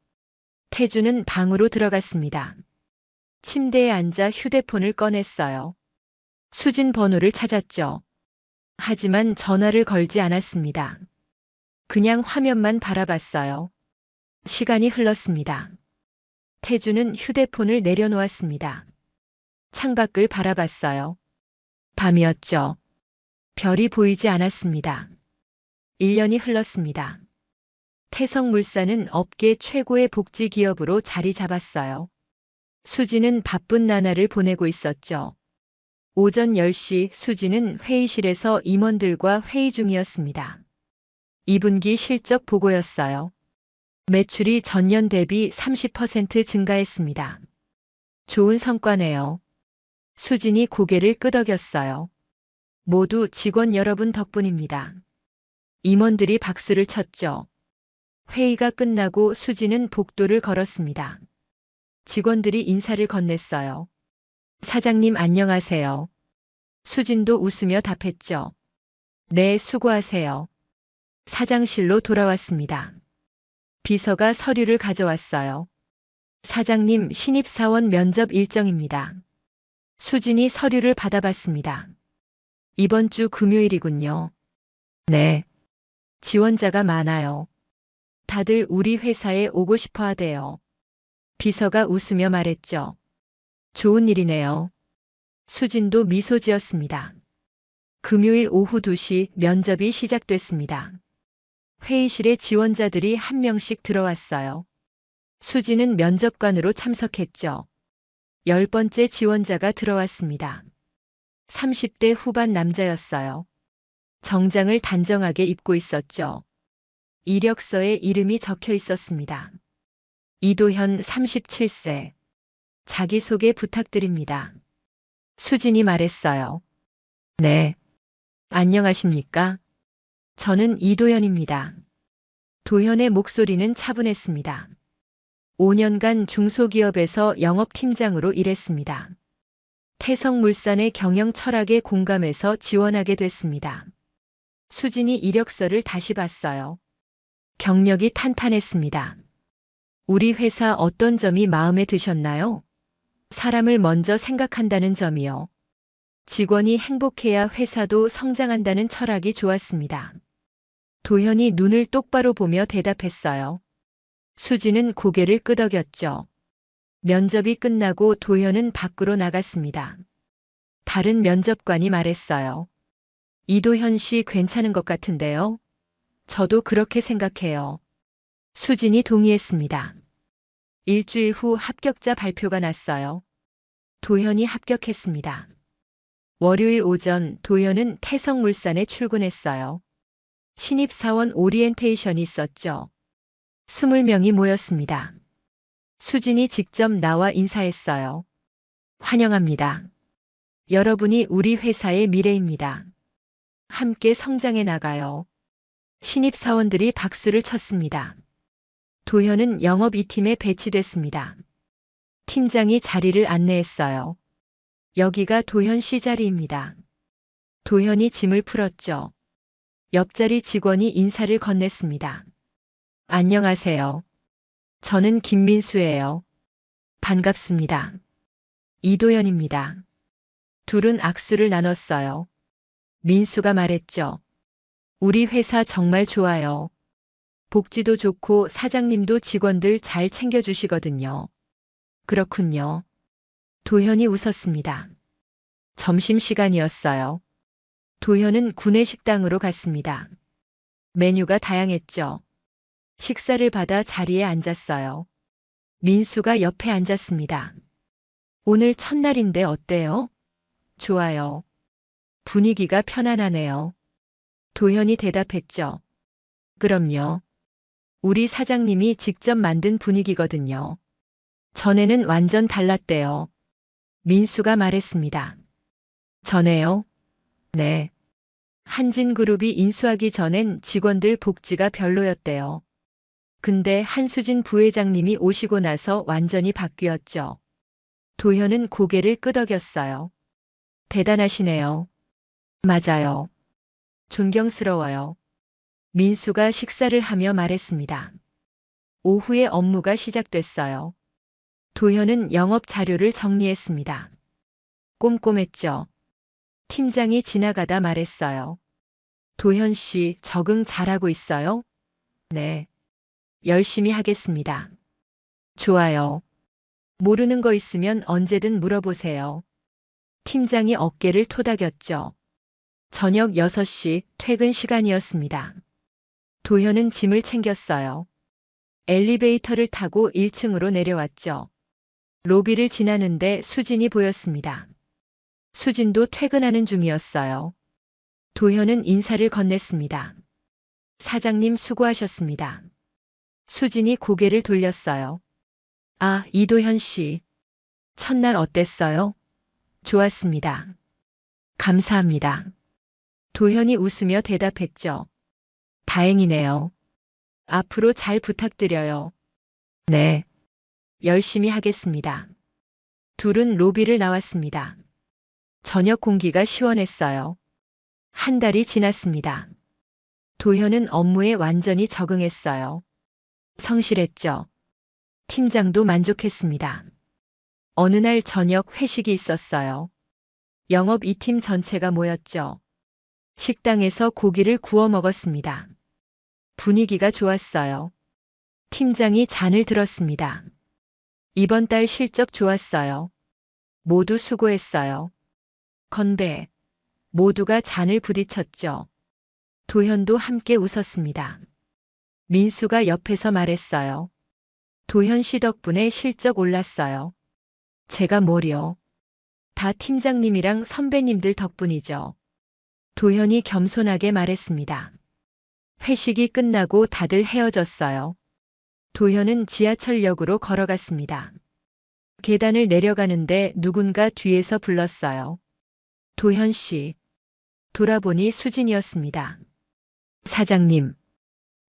태주는 방으로 들어갔습니다. 침대에 앉아 휴대폰을 꺼냈어요. 수진 번호를 찾았죠. 하지만 전화를 걸지 않았습니다. 그냥 화면만 바라봤어요. 시간이 흘렀습니다. 태주는 휴대폰을 내려놓았습니다. 창밖을 바라봤어요. 밤이었죠. 별이 보이지 않았습니다. 1년이 흘렀습니다. 태성물산은 업계 최고의 복지 기업으로 자리 잡았어요. 수진은 바쁜 나날을 보내고 있었죠. 오전 10시 수진은 회의실에서 임원들과 회의 중이었습니다. 2분기 실적 보고였어요. 매출이 전년 대비 30% 증가했습니다. 좋은 성과네요. 수진이 고개를 끄덕였어요. 모두 직원 여러분 덕분입니다. 임원들이 박수를 쳤죠. 회의가 끝나고 수진은 복도를 걸었습니다. 직원들이 인사를 건넸어요. 사장님 안녕하세요. 수진도 웃으며 답했죠. 네, 수고하세요. 사장실로 돌아왔습니다. 비서가 서류를 가져왔어요. 사장님, 신입사원 면접 일정입니다. 수진이 서류를 받아봤습니다. 이번 주 금요일이군요. 네. 지원자가 많아요. 다들 우리 회사에 오고 싶어 하대요. 비서가 웃으며 말했죠. 좋은 일이네요. 수진도 미소 지었습니다. 금요일 오후 2시 면접이 시작됐습니다. 회의실에 지원자들이 한 명씩 들어왔어요. 수진은 면접관으로 참석했죠. 10번째 지원자가 들어왔습니다. 30대 후반 남자였어요. 정장을 단정하게 입고 있었죠. 이력서에 이름이 적혀 있었습니다. 이도현 37세. 자기소개 부탁드립니다. 수진이 말했어요. 네. 안녕하십니까? 저는 이도현입니다. 도현의 목소리는 차분했습니다. 5년간 중소기업에서 영업팀장으로 일했습니다. 태성물산의 경영 철학에 공감해서 지원하게 됐습니다. 수진이 이력서를 다시 봤어요. 경력이 탄탄했습니다. 우리 회사 어떤 점이 마음에 드셨나요? 사람을 먼저 생각한다는 점이요. 직원이 행복해야 회사도 성장한다는 철학이 좋았습니다. 도현이 눈을 똑바로 보며 대답했어요. 수지는 고개를 끄덕였죠. 면접이 끝나고 도현은 밖으로 나갔습니다. 다른 면접관이 말했어요. 이도현 씨 괜찮은 것 같은데요? 저도 그렇게 생각해요. 수진이 동의했습니다. 일주일 후 합격자 발표가 났어요. 도현이 합격했습니다. 월요일 오전 도현은 태성물산에 출근했어요. 신입사원 오리엔테이션이 있었죠. 20명이 모였습니다. 수진이 직접 나와 인사했어요. 환영합니다. 여러분이 우리 회사의 미래입니다. 함께 성장해 나가요. 신입사원들이 박수를 쳤습니다. 도현은 영업 2팀에 배치됐습니다. 팀장이 자리를 안내했어요. 여기가 도현 씨 자리입니다. 도현이 짐을 풀었죠. 옆자리 직원이 인사를 건넸습니다. 안녕하세요. 저는 김민수예요. 반갑습니다. 이도현입니다. 둘은 악수를 나눴어요. 민수가 말했죠. 우리 회사 정말 좋아요. 복지도 좋고 사장님도 직원들 잘 챙겨주시거든요. 그렇군요. 도현이 웃었습니다. 점심시간이었어요. 도현은 구내식당으로 갔습니다. 메뉴가 다양했죠. 식사를 받아 자리에 앉았어요. 민수가 옆에 앉았습니다. 오늘 첫날인데 어때요? 좋아요. 분위기가 편안하네요. 도현이 대답했죠. 그럼요. 우리 사장님이 직접 만든 분위기거든요. 전에는 완전 달랐대요. 민수가 말했습니다. 전에요? 네. 한진그룹이 인수하기 전엔 직원들 복지가 별로였대요. 근데 한수진 부회장님이 오시고 나서 완전히 바뀌었죠. 도현은 고개를 끄덕였어요. 대단하시네요. 맞아요. 존경스러워요. 민수가 식사를 하며 말했습니다. 오후에 업무가 시작됐어요. 도현은 영업 자료를 정리했습니다. 꼼꼼했죠. 팀장이 지나가다 말했어요. 도현 씨 적응 잘하고 있어요? 네. 열심히 하겠습니다. 좋아요. 모르는 거 있으면 언제든 물어보세요. 팀장이 어깨를 토닥였죠. 저녁 6시 퇴근 시간이었습니다. 도현은 짐을 챙겼어요. 엘리베이터를 타고 1층으로 내려왔죠. 로비를 지나는데 수진이 보였습니다. 수진도 퇴근하는 중이었어요. 도현은 인사를 건넸습니다. 사장님 수고하셨습니다. 수진이 고개를 돌렸어요. 아, 이도현 씨. 첫날 어땠어요? 좋았습니다. 감사합니다. 도현이 웃으며 대답했죠. 다행이네요. 앞으로 잘 부탁드려요. 네. 열심히 하겠습니다. 둘은 로비를 나왔습니다. 저녁 공기가 시원했어요. 한 달이 지났습니다. 도현은 업무에 완전히 적응했어요. 성실했죠. 팀장도 만족했습니다. 어느 날 저녁 회식이 있었어요. 영업 2팀 전체가 모였죠. 식당에서 고기를 구워 먹었습니다. 분위기가 좋았어요. 팀장이 잔을 들었습니다. 이번 달 실적 좋았어요. 모두 수고했어요. 건배. 모두가 잔을 부딪혔죠. 도현도 함께 웃었습니다. 민수가 옆에서 말했어요. 도현 씨 덕분에 실적 올랐어요. 제가 뭘요? 다 팀장님이랑 선배님들 덕분이죠. 도현이 겸손하게 말했습니다. 회식이 끝나고 다들 헤어졌어요. 도현은 지하철역으로 걸어갔습니다. 계단을 내려가는데 누군가 뒤에서 불렀어요. 도현 씨. 돌아보니 수진이었습니다. 사장님.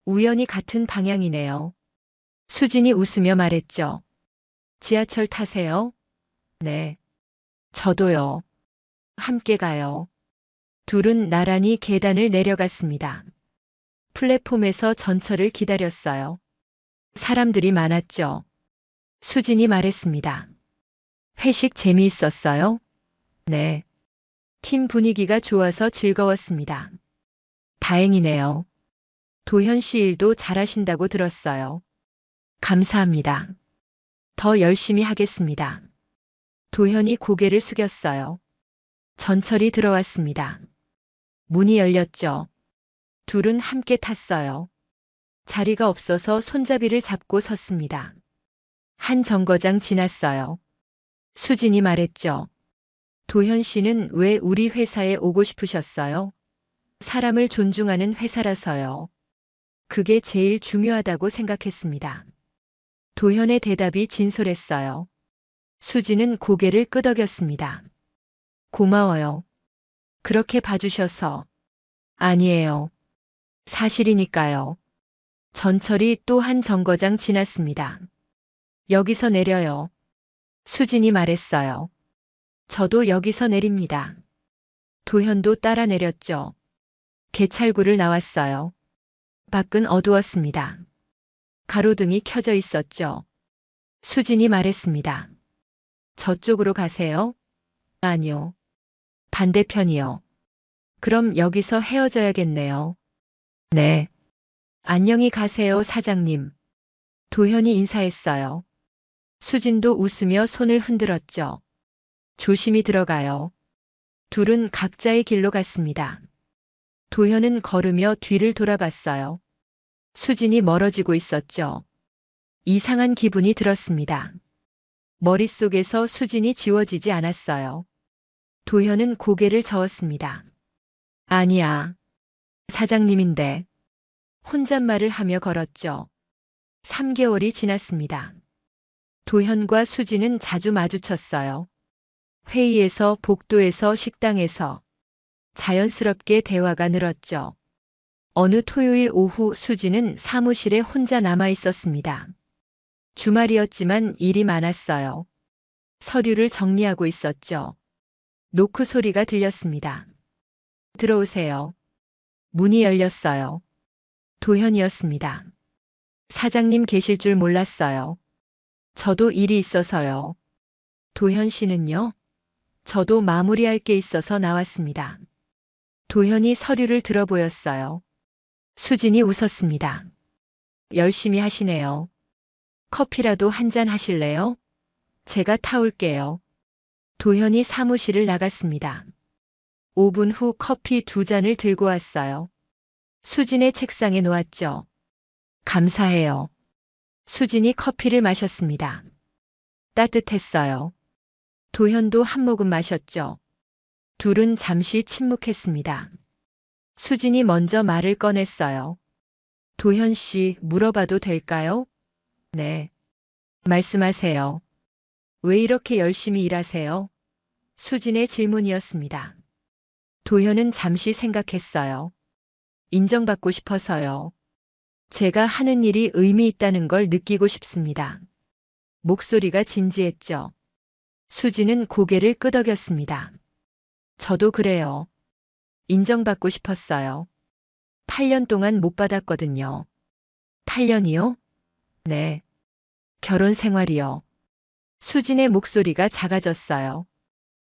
우연히 같은 방향이네요. 수진이 웃으며 말했죠. 지하철 타세요? 네. 저도요. 함께 가요. 둘은 나란히 계단을 내려갔습니다. 플랫폼에서 전철을 기다렸어요. 사람들이 많았죠. 수진이 말했습니다. 회식 재미있었어요? 네. 팀 분위기가 좋아서 즐거웠습니다. 다행이네요. 도현 씨 일도 잘하신다고 들었어요. 감사합니다. 더 열심히 하겠습니다. 도현이 고개를 숙였어요. 전철이 들어왔습니다. 문이 열렸죠. 둘은 함께 탔어요. 자리가 없어서 손잡이를 잡고 섰습니다. 한 정거장 지났어요. 수진이 말했죠. 도현 씨는 왜 우리 회사에 오고 싶으셨어요? 사람을 존중하는 회사라서요. 그게 제일 중요하다고 생각했습니다. 도현의 대답이 진솔했어요. 수진은 고개를 끄덕였습니다. 고마워요. 그렇게 봐주셔서. 아니에요. 사실이니까요. 전철이 또 한 정거장 지났습니다. 여기서 내려요. 수진이 말했어요. 저도 여기서 내립니다. 도현도 따라 내렸죠. 개찰구를 나왔어요. 밖은 어두웠습니다. 가로등이 켜져 있었죠. 수진이 말했습니다. 저쪽으로 가세요? 아니요. 반대편이요. 그럼 여기서 헤어져야겠네요. 네. 안녕히 가세요, 사장님. 도현이 인사했어요. 수진도 웃으며 손을 흔들었죠. 조심히 들어가요. 둘은 각자의 길로 갔습니다. 도현은 걸으며 뒤를 돌아봤어요. 수진이 멀어지고 있었죠. 이상한 기분이 들었습니다. 머릿속에서 수진이 지워지지 않았어요. 도현은 고개를 저었습니다. 아니야. 사장님인데. 혼잣말을 하며 걸었죠. 3개월이 지났습니다. 도현과 수진은 자주 마주쳤어요. 회의에서, 복도에서, 식당에서. 자연스럽게 대화가 늘었죠. 어느 토요일 오후 수진은 사무실에 혼자 남아 있었습니다. 주말이었지만 일이 많았어요. 서류를 정리하고 있었죠. 노크 소리가 들렸습니다. 들어오세요. 문이 열렸어요. 도현이었습니다. 사장님 계실 줄 몰랐어요. 저도 일이 있어서요. 도현 씨는요? 저도 마무리할 게 있어서 나왔습니다. 도현이 서류를 들어 보였어요. 수진이 웃었습니다. 열심히 하시네요. 커피라도 한 잔 하실래요? 제가 타올게요. 도현이 사무실을 나갔습니다. 5분 후 커피 2잔을 들고 왔어요. 수진의 책상에 놓았죠. 감사해요. 수진이 커피를 마셨습니다. 따뜻했어요. 도현도 한 모금 마셨죠. 둘은 잠시 침묵했습니다. 수진이 먼저 말을 꺼냈어요. 도현 씨, 물어봐도 될까요? 네. 말씀하세요. 왜 이렇게 열심히 일하세요? 수진의 질문이었습니다. 도현은 잠시 생각했어요. 인정받고 싶어서요. 제가 하는 일이 의미 있다는 걸 느끼고 싶습니다. 목소리가 진지했죠. 수진은 고개를 끄덕였습니다. 저도 그래요. 인정받고 싶었어요. 8년 동안 못 받았거든요. 8년이요? 네. 결혼 생활이요. 수진의 목소리가 작아졌어요.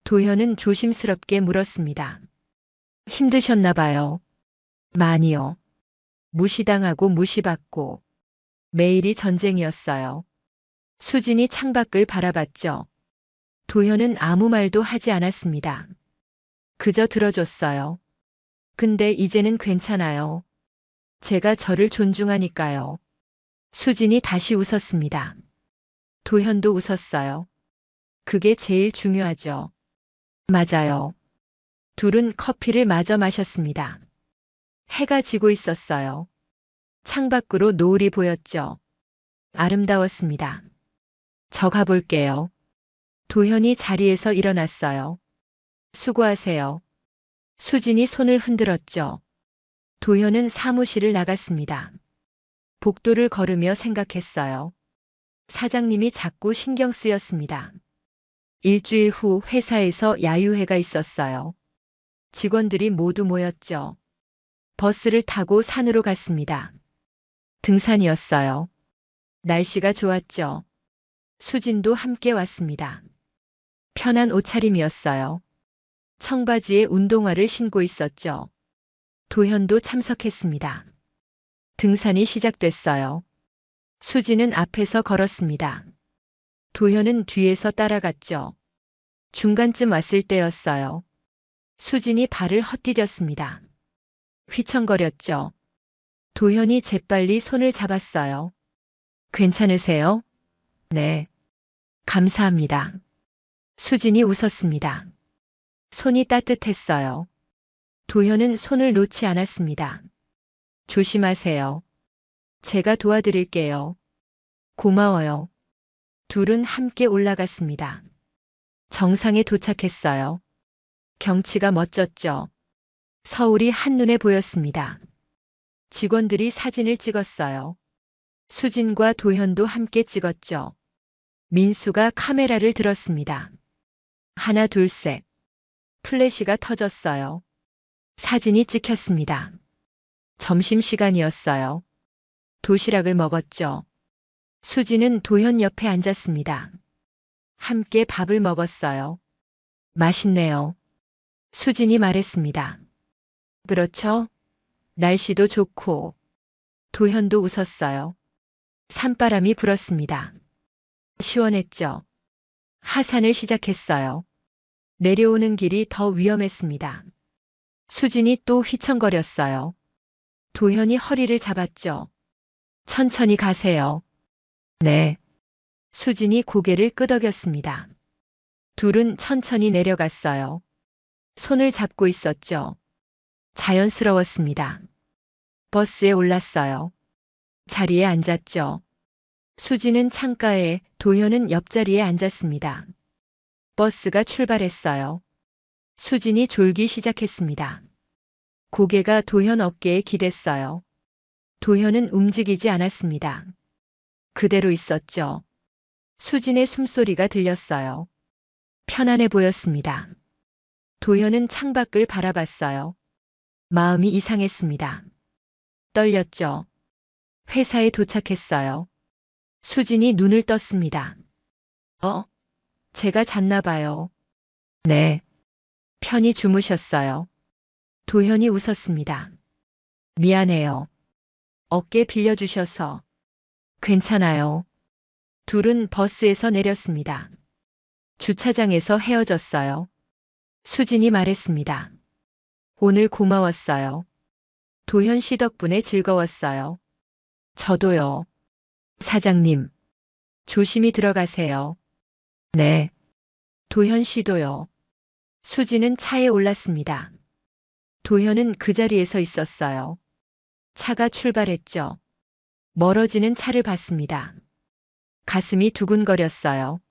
도현은 조심스럽게 물었습니다. 힘드셨나 봐요. 많이요. 무시당하고 무시받고. 매일이 전쟁이었어요. 수진이 창밖을 바라봤죠. 도현은 아무 말도 하지 않았습니다. 그저 들어줬어요. 근데 이제는 괜찮아요. 제가 저를 존중하니까요. 수진이 다시 웃었습니다. 도현도 웃었어요. 그게 제일 중요하죠. 맞아요. 둘은 커피를 마저 마셨습니다. 해가 지고 있었어요. 창밖으로 노을이 보였죠. 아름다웠습니다. 저 가볼게요. 도현이 자리에서 일어났어요. 수고하세요. 수진이 손을 흔들었죠. 도현은 사무실을 나갔습니다. 복도를 걸으며 생각했어요. 사장님이 자꾸 신경 쓰였습니다. 일주일 후 회사에서 야유회가 있었어요. 직원들이 모두 모였죠. 버스를 타고 산으로 갔습니다. 등산이었어요. 날씨가 좋았죠. 수진도 함께 왔습니다. 편한 옷차림이었어요. 청바지에 운동화를 신고 있었죠. 도현도 참석했습니다. 등산이 시작됐어요. 수지는 앞에서 걸었습니다. 도현은 뒤에서 따라갔죠. 중간쯤 왔을 때였어요. 수진이 발을 헛디뎠습니다. 휘청거렸죠. 도현이 재빨리 손을 잡았어요. 괜찮으세요? 네. 감사합니다. 수진이 웃었습니다. 손이 따뜻했어요. 도현은 손을 놓지 않았습니다. 조심하세요. 제가 도와드릴게요. 고마워요. 둘은 함께 올라갔습니다. 정상에 도착했어요. 경치가 멋졌죠. 서울이 한눈에 보였습니다. 직원들이 사진을 찍었어요. 수진과 도현도 함께 찍었죠. 민수가 카메라를 들었습니다. 하나, 둘, 셋. 플래시가 터졌어요. 사진이 찍혔습니다. 점심시간이었어요. 도시락을 먹었죠. 수지는 도현 옆에 앉았습니다. 함께 밥을 먹었어요. 맛있네요. 수진이 말했습니다. 그렇죠? 날씨도 좋고. 도현도 웃었어요. 산바람이 불었습니다. 시원했죠. 하산을 시작했어요. 내려오는 길이 더 위험했습니다. 수진이 또 휘청거렸어요. 도현이 허리를 잡았죠. 천천히 가세요. 네. 수진이 고개를 끄덕였습니다. 둘은 천천히 내려갔어요. 손을 잡고 있었죠. 자연스러웠습니다. 버스에 올랐어요. 자리에 앉았죠. 수지는 창가에, 도현은 옆자리에 앉았습니다. 버스가 출발했어요. 수진이 졸기 시작했습니다. 고개가 도현 어깨에 기댔어요. 도현은 움직이지 않았습니다. 그대로 있었죠. 수진의 숨소리가 들렸어요. 편안해 보였습니다. 도현은 창밖을 바라봤어요. 마음이 이상했습니다. 떨렸죠. 회사에 도착했어요. 수진이 눈을 떴습니다. 제가 잤나 봐요. 네. 편히 주무셨어요. 도현이 웃었습니다. 미안해요. 어깨 빌려주셔서. 괜찮아요. 둘은 버스에서 내렸습니다. 주차장에서 헤어졌어요. 수진이 말했습니다. 오늘 고마웠어요. 도현 씨 덕분에 즐거웠어요. 저도요. 사장님. 조심히 들어가세요. 네. 도현 씨도요. 수지는 차에 올랐습니다. 도현은 그 자리에서 있었어요. 차가 출발했죠. 멀어지는 차를 봤습니다. 가슴이 두근거렸어요.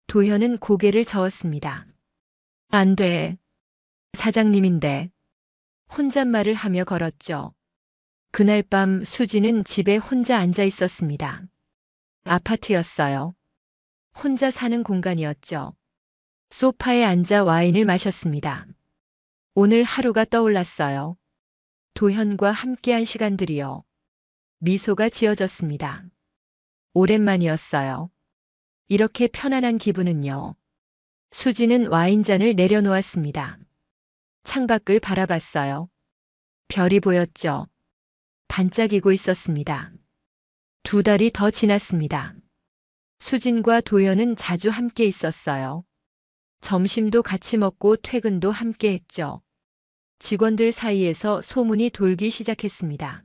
도현은 고개를 저었습니다. 안 돼. 사장님인데. 혼잣말을 하며 걸었죠. 그날 밤 수지는 집에 혼자 앉아 있었습니다. 아파트였어요. 혼자 사는 공간이었죠. 소파에 앉아 와인을 마셨습니다. 오늘 하루가 떠올랐어요. 도현과 함께한 시간들이요. 미소가 지어졌습니다. 오랜만이었어요. 이렇게 편안한 기분은요. 수지는 와인잔을 내려놓았습니다. 창밖을 바라봤어요. 별이 보였죠. 반짝이고 있었습니다. 2달이 더 지났습니다. 수진과 도현은 자주 함께 있었어요. 점심도 같이 먹고 퇴근도 함께 했죠. 직원들 사이에서 소문이 돌기 시작했습니다.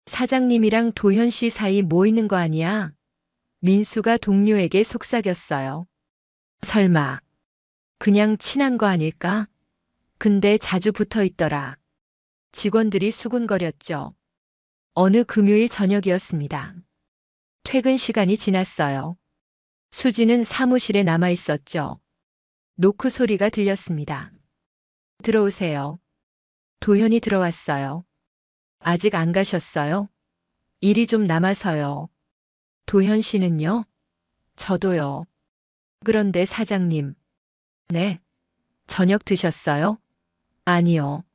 사장님이랑 도현 씨 사이 뭐 있는 거 아니야? 민수가 동료에게 속삭였어요. 설마. 그냥 친한 거 아닐까? 근데 자주 붙어 있더라. 직원들이 수군거렸죠. 어느 금요일 저녁이었습니다. 퇴근 시간이 지났어요. 수지는 사무실에 남아 있었죠. 노크 소리가 들렸습니다. 들어오세요. 도현이 들어왔어요. 아직 안 가셨어요? 일이 좀 남아서요. 도현 씨는요? 저도요. 그런데 사장님. 네. 저녁 드셨어요? 아니요.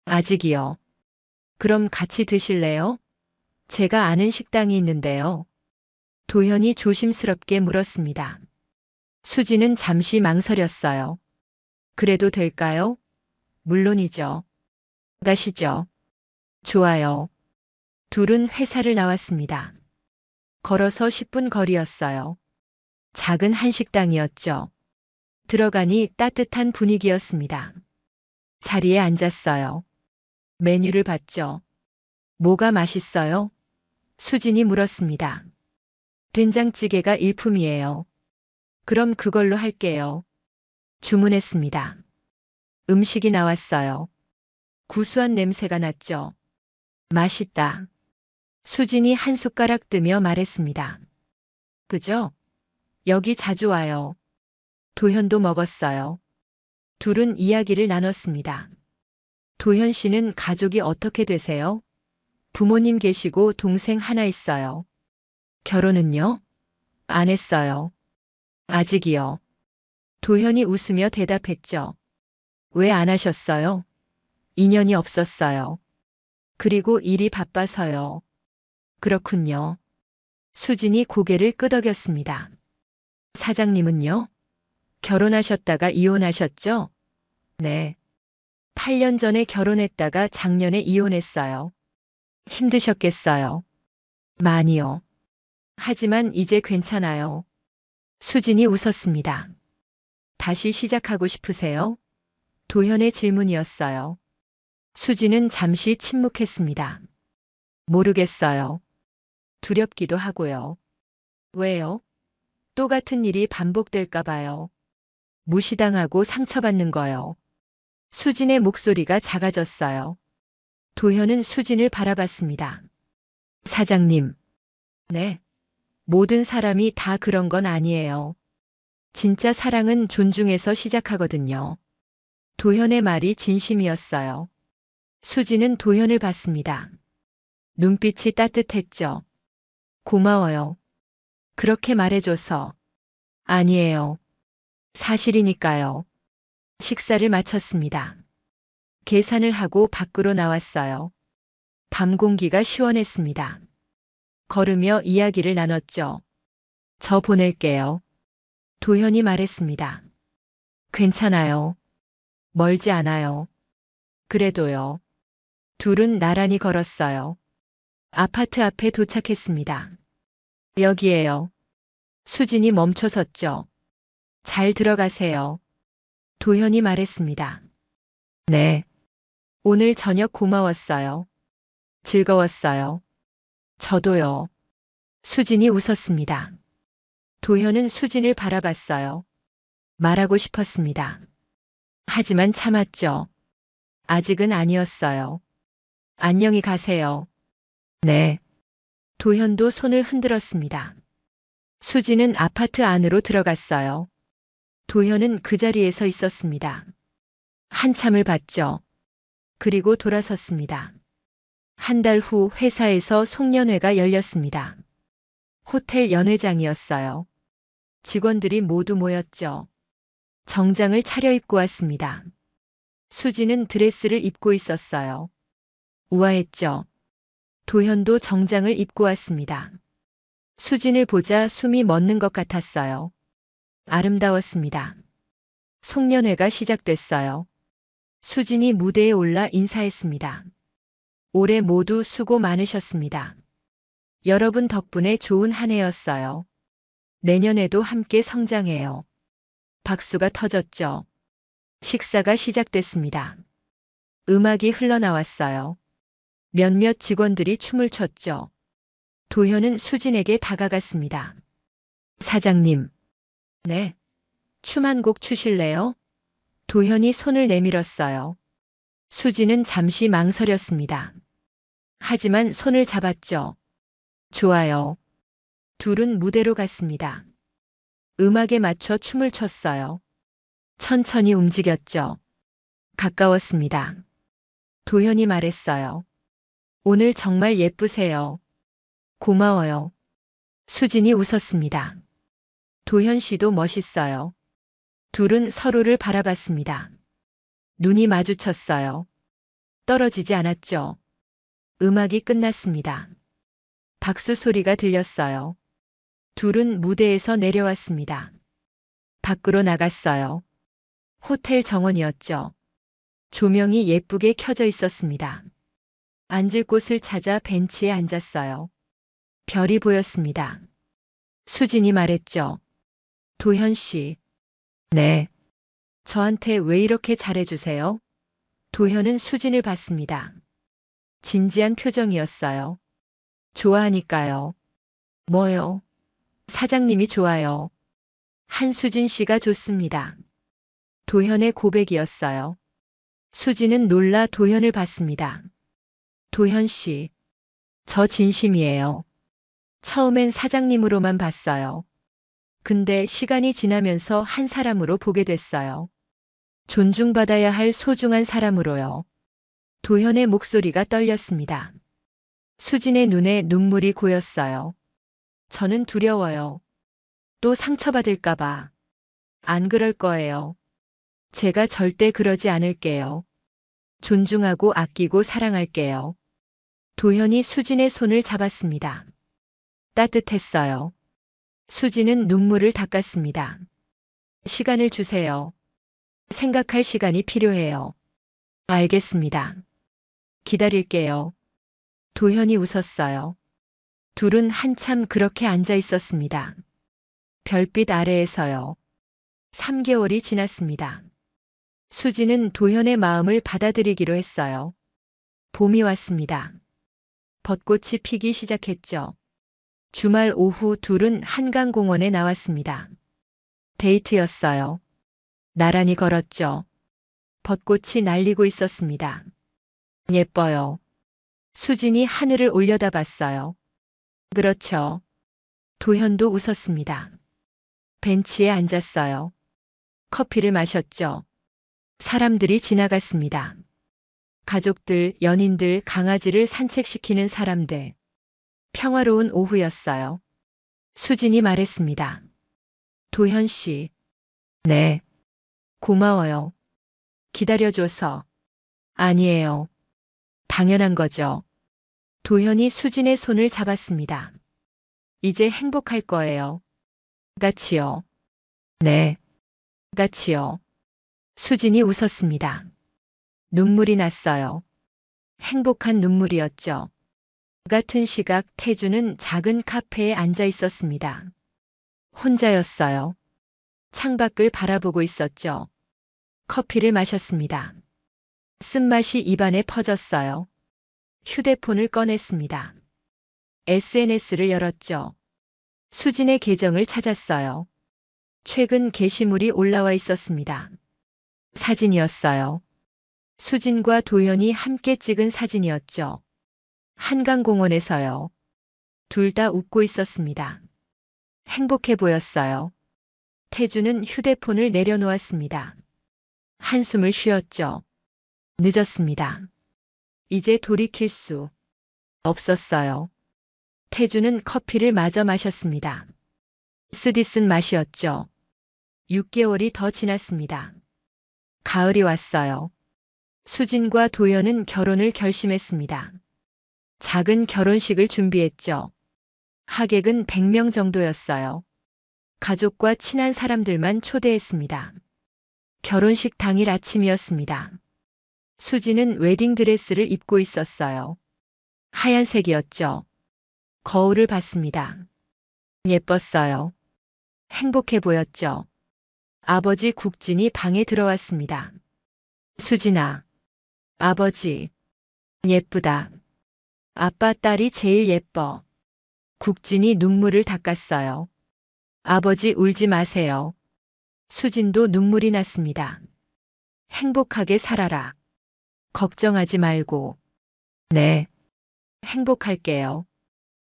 아직이요. 그럼 같이 드실래요? 제가 아는 식당이 있는데요. 도현이 조심스럽게 물었습니다. 수지는 잠시 망설였어요. 그래도 될까요? 물론이죠. 가시죠. 좋아요. 둘은 회사를 나왔습니다. 걸어서 10분 거리였어요. 작은 한식당이었죠. 들어가니 따뜻한 분위기였습니다. 자리에 앉았어요. 메뉴를 봤죠. 뭐가 맛있어요? 수진이 물었습니다. 된장찌개가 일품이에요. 그럼 그걸로 할게요. 주문했습니다. 음식이 나왔어요. 구수한 냄새가 났죠. 맛있다. 수진이 한 숟가락 뜨며 말했습니다. 그죠? 여기 자주 와요. 도현도 먹었어요. 둘은 이야기를 나눴습니다. 도현 씨는 가족이 어떻게 되세요? 부모님 계시고 동생 하나 있어요. 결혼은요? 안 했어요. 아직이요. 도현이 웃으며 대답했죠. 왜 안 하셨어요? 인연이 없었어요. 그리고 일이 바빠서요. 그렇군요. 수진이 고개를 끄덕였습니다. 사장님은요? 결혼하셨다가 이혼하셨죠? 네. 8년 전에 결혼했다가 작년에 이혼했어요. 힘드셨겠어요. 많이요. 하지만 이제 괜찮아요. 수진이 웃었습니다. 다시 시작하고 싶으세요? 도현의 질문이었어요. 수진은 잠시 침묵했습니다. 모르겠어요. 두렵기도 하고요. 왜요? 또 같은 일이 반복될까 봐요. 무시당하고 상처받는 거요. 수진의 목소리가 작아졌어요. 도현은 수진을 바라봤습니다. 사장님. 네. 모든 사람이 다 그런 건 아니에요. 진짜 사랑은 존중에서 시작하거든요. 도현의 말이 진심이었어요. 수진은 도현을 봤습니다. 눈빛이 따뜻했죠. 고마워요. 그렇게 말해줘서. 아니에요. 사실이니까요. 식사를 마쳤습니다. 계산을 하고 밖으로 나왔어요. 밤 공기가 시원했습니다. 걸으며 이야기를 나눴죠. 저 보낼게요. 도현이 말했습니다. 괜찮아요. 멀지 않아요. 그래도요. 둘은 나란히 걸었어요. 아파트 앞에 도착했습니다. 여기에요. 수진이 멈춰섰죠. 잘 들어가세요. 도현이 말했습니다. 네. 오늘 저녁 고마웠어요. 즐거웠어요. 저도요. 수진이 웃었습니다. 도현은 수진을 바라봤어요. 말하고 싶었습니다. 하지만 참았죠. 아직은 아니었어요. 안녕히 가세요. 네. 도현도 손을 흔들었습니다. 수진은 아파트 안으로 들어갔어요. 도현은 그 자리에서 있었습니다. 한참을 봤죠. 그리고 돌아섰습니다. 한 달 후 회사에서 송년회가 열렸습니다. 호텔 연회장이었어요. 직원들이 모두 모였죠. 정장을 차려입고 왔습니다. 수지는 드레스를 입고 있었어요. 우아했죠. 도현도 정장을 입고 왔습니다. 수진을 보자 숨이 멎는 것 같았어요. 아름다웠습니다. 송년회가 시작됐어요. 수진이 무대에 올라 인사했습니다. 올해 모두 수고 많으셨습니다. 여러분 덕분에 좋은 한 해였어요. 내년에도 함께 성장해요. 박수가 터졌죠. 식사가 시작됐습니다. 음악이 흘러나왔어요. 몇몇 직원들이 춤을 췄죠. 도현은 수진에게 다가갔습니다. 사장님. 네. 춤 한 곡 추실래요? 도현이 손을 내밀었어요. 수진은 잠시 망설였습니다. 하지만 손을 잡았죠. 좋아요. 둘은 무대로 갔습니다. 음악에 맞춰 춤을 췄어요. 천천히 움직였죠. 가까웠습니다. 도현이 말했어요. 오늘 정말 예쁘세요. 고마워요. 수진이 웃었습니다. 도현 씨도 멋있어요. 둘은 서로를 바라봤습니다. 눈이 마주쳤어요. 떨어지지 않았죠. 음악이 끝났습니다. 박수 소리가 들렸어요. 둘은 무대에서 내려왔습니다. 밖으로 나갔어요. 호텔 정원이었죠. 조명이 예쁘게 켜져 있었습니다. 앉을 곳을 찾아 벤치에 앉았어요. 별이 보였습니다. 수진이 말했죠. 도현 씨. 네. 저한테 왜 이렇게 잘해주세요? 도현은 수진을 봤습니다. 진지한 표정이었어요. 좋아하니까요. 뭐요? 사장님이 좋아요. 한수진 씨가 좋습니다. 도현의 고백이었어요. 수진은 놀라 도현을 봤습니다. 도현 씨. 저 진심이에요. 처음엔 사장님으로만 봤어요. 근데 시간이 지나면서 한 사람으로 보게 됐어요. 존중받아야 할 소중한 사람으로요. 도현의 목소리가 떨렸습니다. 수진의 눈에 눈물이 고였어요. 저는 두려워요. 또 상처받을까봐. 안 그럴 거예요. 제가 절대 그러지 않을게요. 존중하고 아끼고 사랑할게요. 도현이 수진의 손을 잡았습니다. 따뜻했어요. 수진은 눈물을 닦았습니다. 시간을 주세요. 생각할 시간이 필요해요. 알겠습니다. 기다릴게요. 도현이 웃었어요. 둘은 한참 그렇게 앉아 있었습니다. 별빛 아래에서요. 3개월이 지났습니다. 수진은 도현의 마음을 받아들이기로 했어요. 봄이 왔습니다. 벚꽃이 피기 시작했죠. 주말 오후 둘은 한강공원에 나왔습니다. 데이트였어요. 나란히 걸었죠. 벚꽃이 날리고 있었습니다. 예뻐요. 수진이 하늘을 올려다봤어요. 그렇죠. 도현도 웃었습니다. 벤치에 앉았어요. 커피를 마셨죠. 사람들이 지나갔습니다. 가족들, 연인들, 강아지를 산책시키는 사람들. 평화로운 오후였어요. 수진이 말했습니다. 도현 씨. 네. 고마워요. 기다려줘서. 아니에요. 당연한 거죠. 도현이 수진의 손을 잡았습니다. 이제 행복할 거예요. 같이요. 네. 같이요. 수진이 웃었습니다. 눈물이 났어요. 행복한 눈물이었죠. 같은 시각 태주는 작은 카페에 앉아 있었습니다. 혼자였어요. 창밖을 바라보고 있었죠. 커피를 마셨습니다. 쓴맛이 입안에 퍼졌어요. 휴대폰을 꺼냈습니다. SNS를 열었죠. 수진의 계정을 찾았어요. 최근 게시물이 올라와 있었습니다. 사진이었어요. 수진과 도현이 함께 찍은 사진이었죠. 한강공원에서요. 둘 다 웃고 있었습니다. 행복해 보였어요. 태주는 휴대폰을 내려놓았습니다. 한숨을 쉬었죠. 늦었습니다. 이제 돌이킬 수 없었어요. 태주는 커피를 마저 마셨습니다. 쓰디쓴 맛이었죠. 6개월이 더 지났습니다. 가을이 왔어요. 수진과 도현은 결혼을 결심했습니다. 작은 결혼식을 준비했죠. 하객은 100명 정도였어요. 가족과 친한 사람들만 초대했습니다. 결혼식 당일 아침이었습니다. 수진은 웨딩드레스를 입고 있었어요. 하얀색이었죠. 거울을 봤습니다. 예뻤어요. 행복해 보였죠. 아버지 국진이 방에 들어왔습니다. 수진아. 아버지. 예쁘다. 아빠 딸이 제일 예뻐. 국진이 눈물을 닦았어요. 아버지 울지 마세요. 수진도 눈물이 났습니다. 행복하게 살아라. 걱정하지 말고. 네. 행복할게요.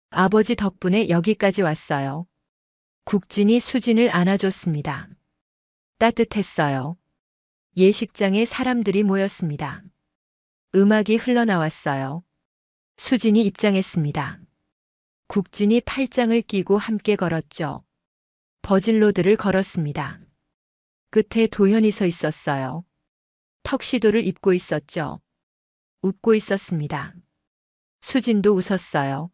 아버지 덕분에 여기까지 왔어요. 국진이 수진을 안아줬습니다. 따뜻했어요. 예식장에 사람들이 모였습니다. 음악이 흘러나왔어요. 수진이 입장했습니다. 국진이 팔짱을 끼고 함께 걸었죠. 버진로드를 걸었습니다. 끝에 도현이 서 있었어요. 턱시도를 입고 있었죠. 웃고 있었습니다. 수진도 웃었어요.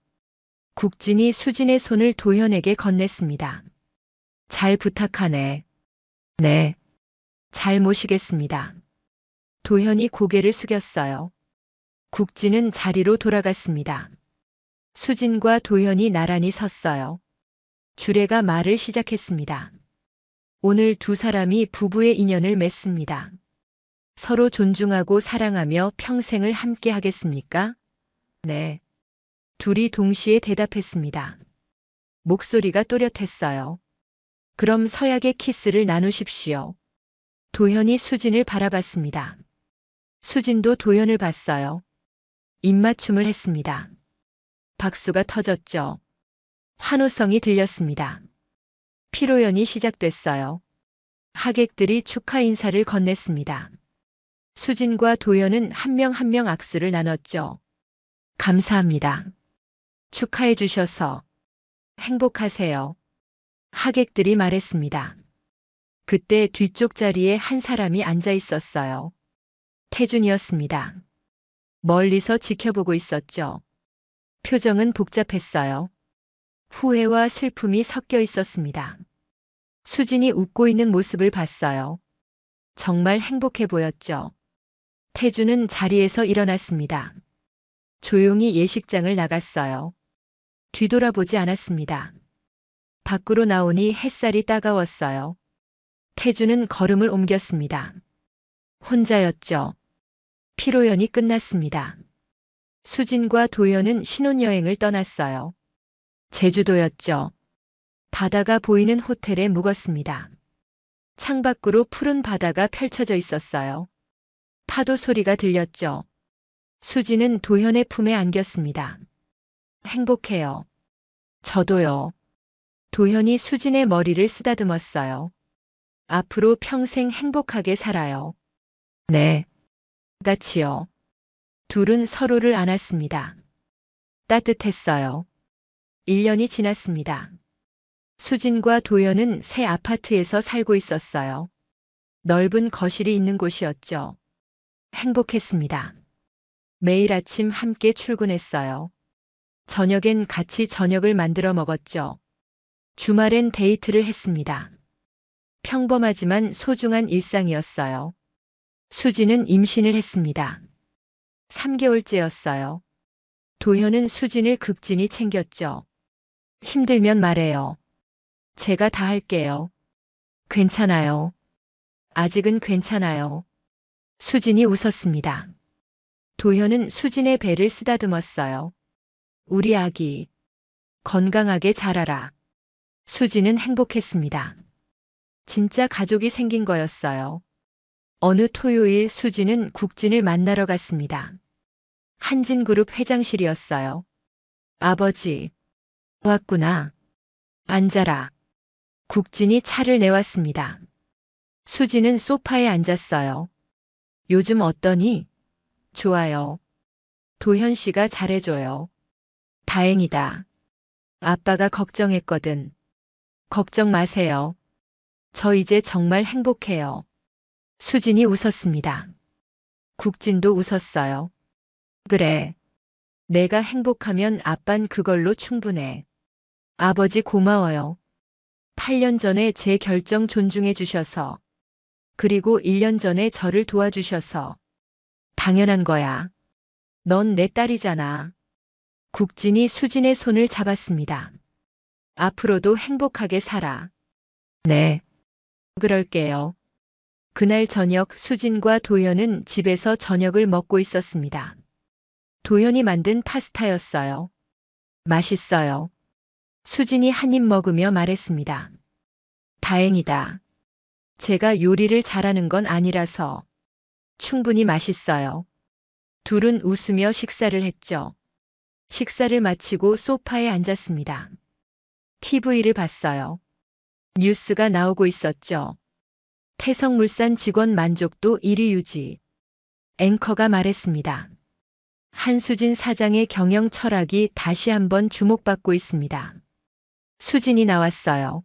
국진이 수진의 손을 도현에게 건넸습니다. 잘 부탁하네. 네. 잘 모시겠습니다. 도현이 고개를 숙였어요. 국진은 자리로 돌아갔습니다. 수진과 도현이 나란히 섰어요. 주례가 말을 시작했습니다. 오늘 두 사람이 부부의 인연을 맺습니다. 서로 존중하고 사랑하며 평생을 함께 하겠습니까? 네. 둘이 동시에 대답했습니다. 목소리가 또렷했어요. 그럼 서약의 키스를 나누십시오. 도현이 수진을 바라봤습니다. 수진도 도현을 봤어요. 입맞춤을 했습니다. 박수가 터졌죠. 환호성이 들렸습니다. 피로연이 시작됐어요. 하객들이 축하 인사를 건넸습니다. 수진과 도현은 한 명 한 명 악수를 나눴죠. 감사합니다. 축하해 주셔서 행복하세요. 하객들이 말했습니다. 그때 뒤쪽 자리에 한 사람이 앉아 있었어요. 태준이었습니다. 멀리서 지켜보고 있었죠. 표정은 복잡했어요. 후회와 슬픔이 섞여 있었습니다. 수진이 웃고 있는 모습을 봤어요. 정말 행복해 보였죠. 태준은 자리에서 일어났습니다. 조용히 예식장을 나갔어요. 뒤돌아보지 않았습니다. 밖으로 나오니 햇살이 따가웠어요. 태준은 걸음을 옮겼습니다. 혼자였죠. 피로연이 끝났습니다. 수진과 도현은 신혼여행을 떠났어요. 제주도였죠. 바다가 보이는 호텔에 묵었습니다. 창밖으로 푸른 바다가 펼쳐져 있었어요. 파도 소리가 들렸죠. 수진은 도현의 품에 안겼습니다. 행복해요. 저도요. 도현이 수진의 머리를 쓰다듬었어요. 앞으로 평생 행복하게 살아요. 네. 같이요. 둘은 서로를 안았습니다. 따뜻했어요. 1년이 지났습니다. 수진과 도현은 새 아파트에서 살고 있었어요. 넓은 거실이 있는 곳이었죠. 행복했습니다. 매일 아침 함께 출근했어요. 저녁엔 같이 저녁을 만들어 먹었죠. 주말엔 데이트를 했습니다. 평범하지만 소중한 일상이었어요. 수진은 임신을 했습니다. 3개월째였어요. 도현은 수진을 극진히 챙겼죠. 힘들면 말해요. 제가 다 할게요. 괜찮아요. 아직은 괜찮아요. 수진이 웃었습니다. 도현은 수진의 배를 쓰다듬었어요. 우리 아기, 건강하게 자라라. 수진은 행복했습니다. 진짜 가족이 생긴 거였어요. 어느 토요일 수진은 국진을 만나러 갔습니다. 한진그룹 회장실이었어요. 아버지, 왔구나. 앉아라. 국진이 차를 내왔습니다. 수진은 소파에 앉았어요. 요즘 어떠니? 좋아요. 도현 씨가 잘해줘요. 다행이다. 아빠가 걱정했거든. 걱정 마세요. 저 이제 정말 행복해요. 수진이 웃었습니다. 국진도 웃었어요. 그래. 내가 행복하면 아빤 그걸로 충분해. 아버지 고마워요. 8년 전에 제 결정 존중해 주셔서. 그리고 1년 전에 저를 도와주셔서. 당연한 거야. 넌 내 딸이잖아. 국진이 수진의 손을 잡았습니다. 앞으로도 행복하게 살아. 네. 그럴게요. 그날 저녁 수진과 도현은 집에서 저녁을 먹고 있었습니다. 도현이 만든 파스타였어요. 맛있어요. 수진이 한 입 먹으며 말했습니다. 다행이다. 제가 요리를 잘하는 건 아니라서 충분히 맛있어요. 둘은 웃으며 식사를 했죠. 식사를 마치고 소파에 앉았습니다. TV를 봤어요. 뉴스가 나오고 있었죠. 태성물산 직원 만족도 1위 유지. 앵커가 말했습니다. 한수진 사장의 경영 철학이 다시 한번 주목받고 있습니다. 수진이 나왔어요.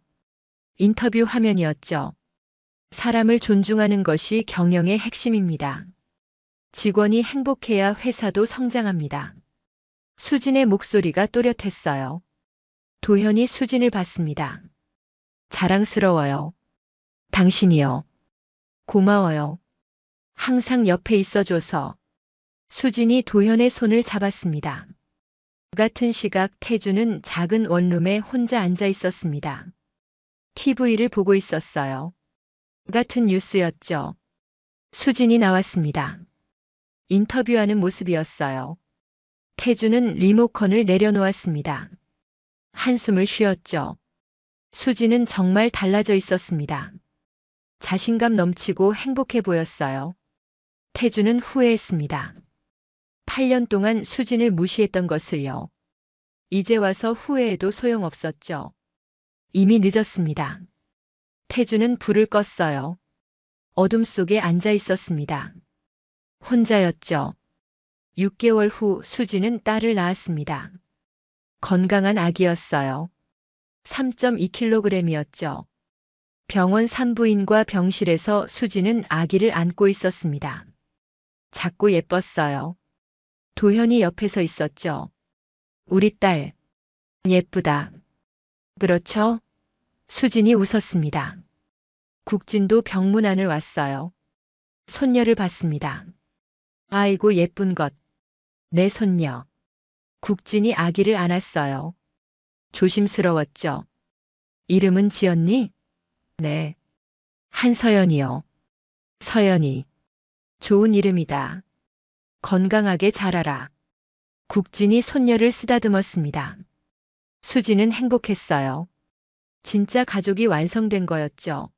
인터뷰 화면이었죠. 사람을 존중하는 것이 경영의 핵심입니다. 직원이 행복해야 회사도 성장합니다. 수진의 목소리가 또렷했어요. 도현이 수진을 봤습니다. 자랑스러워요. 당신이요. 고마워요. 항상 옆에 있어줘서. 수진이 도현의 손을 잡았습니다. 같은 시각 태주는 작은 원룸에 혼자 앉아 있었습니다. TV를 보고 있었어요. 같은 뉴스였죠. 수진이 나왔습니다. 인터뷰하는 모습이었어요. 태주는 리모컨을 내려놓았습니다. 한숨을 쉬었죠. 수진은 정말 달라져 있었습니다. 자신감 넘치고 행복해 보였어요. 태주는 후회했습니다. 8년 동안 수진을 무시했던 것을요. 이제 와서 후회해도 소용없었죠. 이미 늦었습니다. 태주는 불을 껐어요. 어둠 속에 앉아 있었습니다. 혼자였죠. 6개월 후 수진은 딸을 낳았습니다. 건강한 아기였어요. 3.2kg이었죠. 병원 산부인과 병실에서 수진은 아기를 안고 있었습니다. 작고 예뻤어요. 도현이 옆에서 있었죠. 우리 딸, 예쁘다. 그렇죠? 수진이 웃었습니다. 국진도 병문 안을 왔어요. 손녀를 봤습니다. 아이고 예쁜 것. 내 손녀. 국진이 아기를 안았어요. 조심스러웠죠. 이름은 지었니? 네. 한서연이요. 서연이. 좋은 이름이다. 건강하게 자라라. 국진이 손녀를 쓰다듬었습니다. 수진은 행복했어요. 진짜 가족이 완성된 거였죠.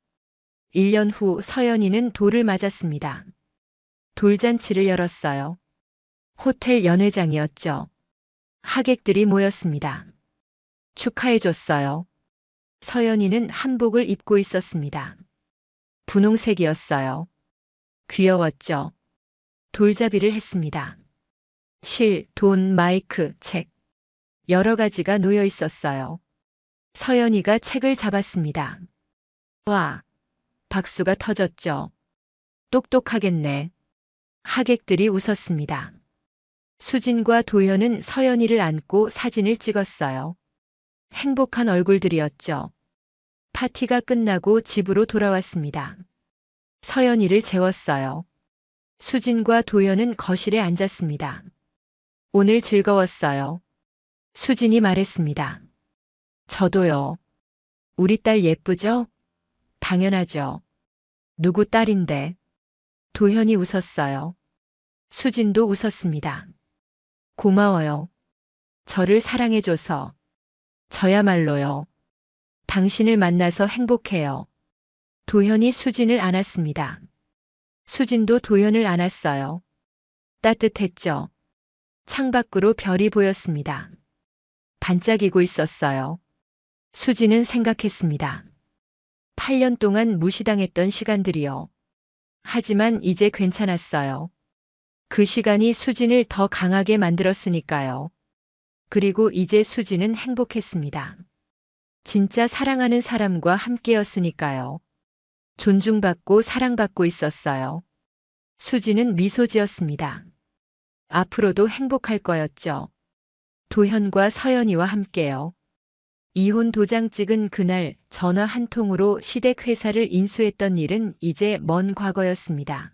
1년 후 서연이는 돌을 맞았습니다. 돌잔치를 열었어요. 호텔 연회장이었죠. 하객들이 모였습니다. 축하해줬어요. 서연이는 한복을 입고 있었습니다. 분홍색이었어요. 귀여웠죠. 돌잡이를 했습니다. 실, 돈, 마이크, 책. 여러 가지가 놓여 있었어요. 서연이가 책을 잡았습니다. 와, 박수가 터졌죠. 똑똑하겠네. 하객들이 웃었습니다. 수진과 도현은 서연이를 안고 사진을 찍었어요. 행복한 얼굴들이었죠. 파티가 끝나고 집으로 돌아왔습니다. 서연이를 재웠어요. 수진과 도현은 거실에 앉았습니다. 오늘 즐거웠어요. 수진이 말했습니다. 저도요. 우리 딸 예쁘죠? 당연하죠. 누구 딸인데? 도현이 웃었어요. 수진도 웃었습니다. 고마워요. 저를 사랑해줘서. 저야말로요. 당신을 만나서 행복해요. 도현이 수진을 안았습니다. 수진도 도현을 안았어요. 따뜻했죠. 창밖으로 별이 보였습니다. 반짝이고 있었어요. 수진은 생각했습니다. 8년 동안 무시당했던 시간들이요. 하지만 이제 괜찮았어요. 그 시간이 수진을 더 강하게 만들었으니까요. 그리고 이제 수진은 행복했습니다. 진짜 사랑하는 사람과 함께였으니까요. 존중받고 사랑받고 있었어요. 수진은 미소 지었습니다. 앞으로도 행복할 거였죠. 도현과 서연이와 함께요. 이혼 도장 찍은 그날 전화 한 통으로 시댁회사를 인수했던 일은 이제 먼 과거였습니다.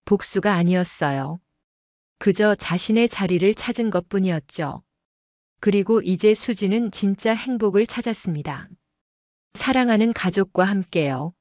복수가 아니었어요. 그저 자신의 자리를 찾은 것뿐이었죠. 그리고 이제 수진은 진짜 행복을 찾았습니다. 사랑하는 가족과 함께요.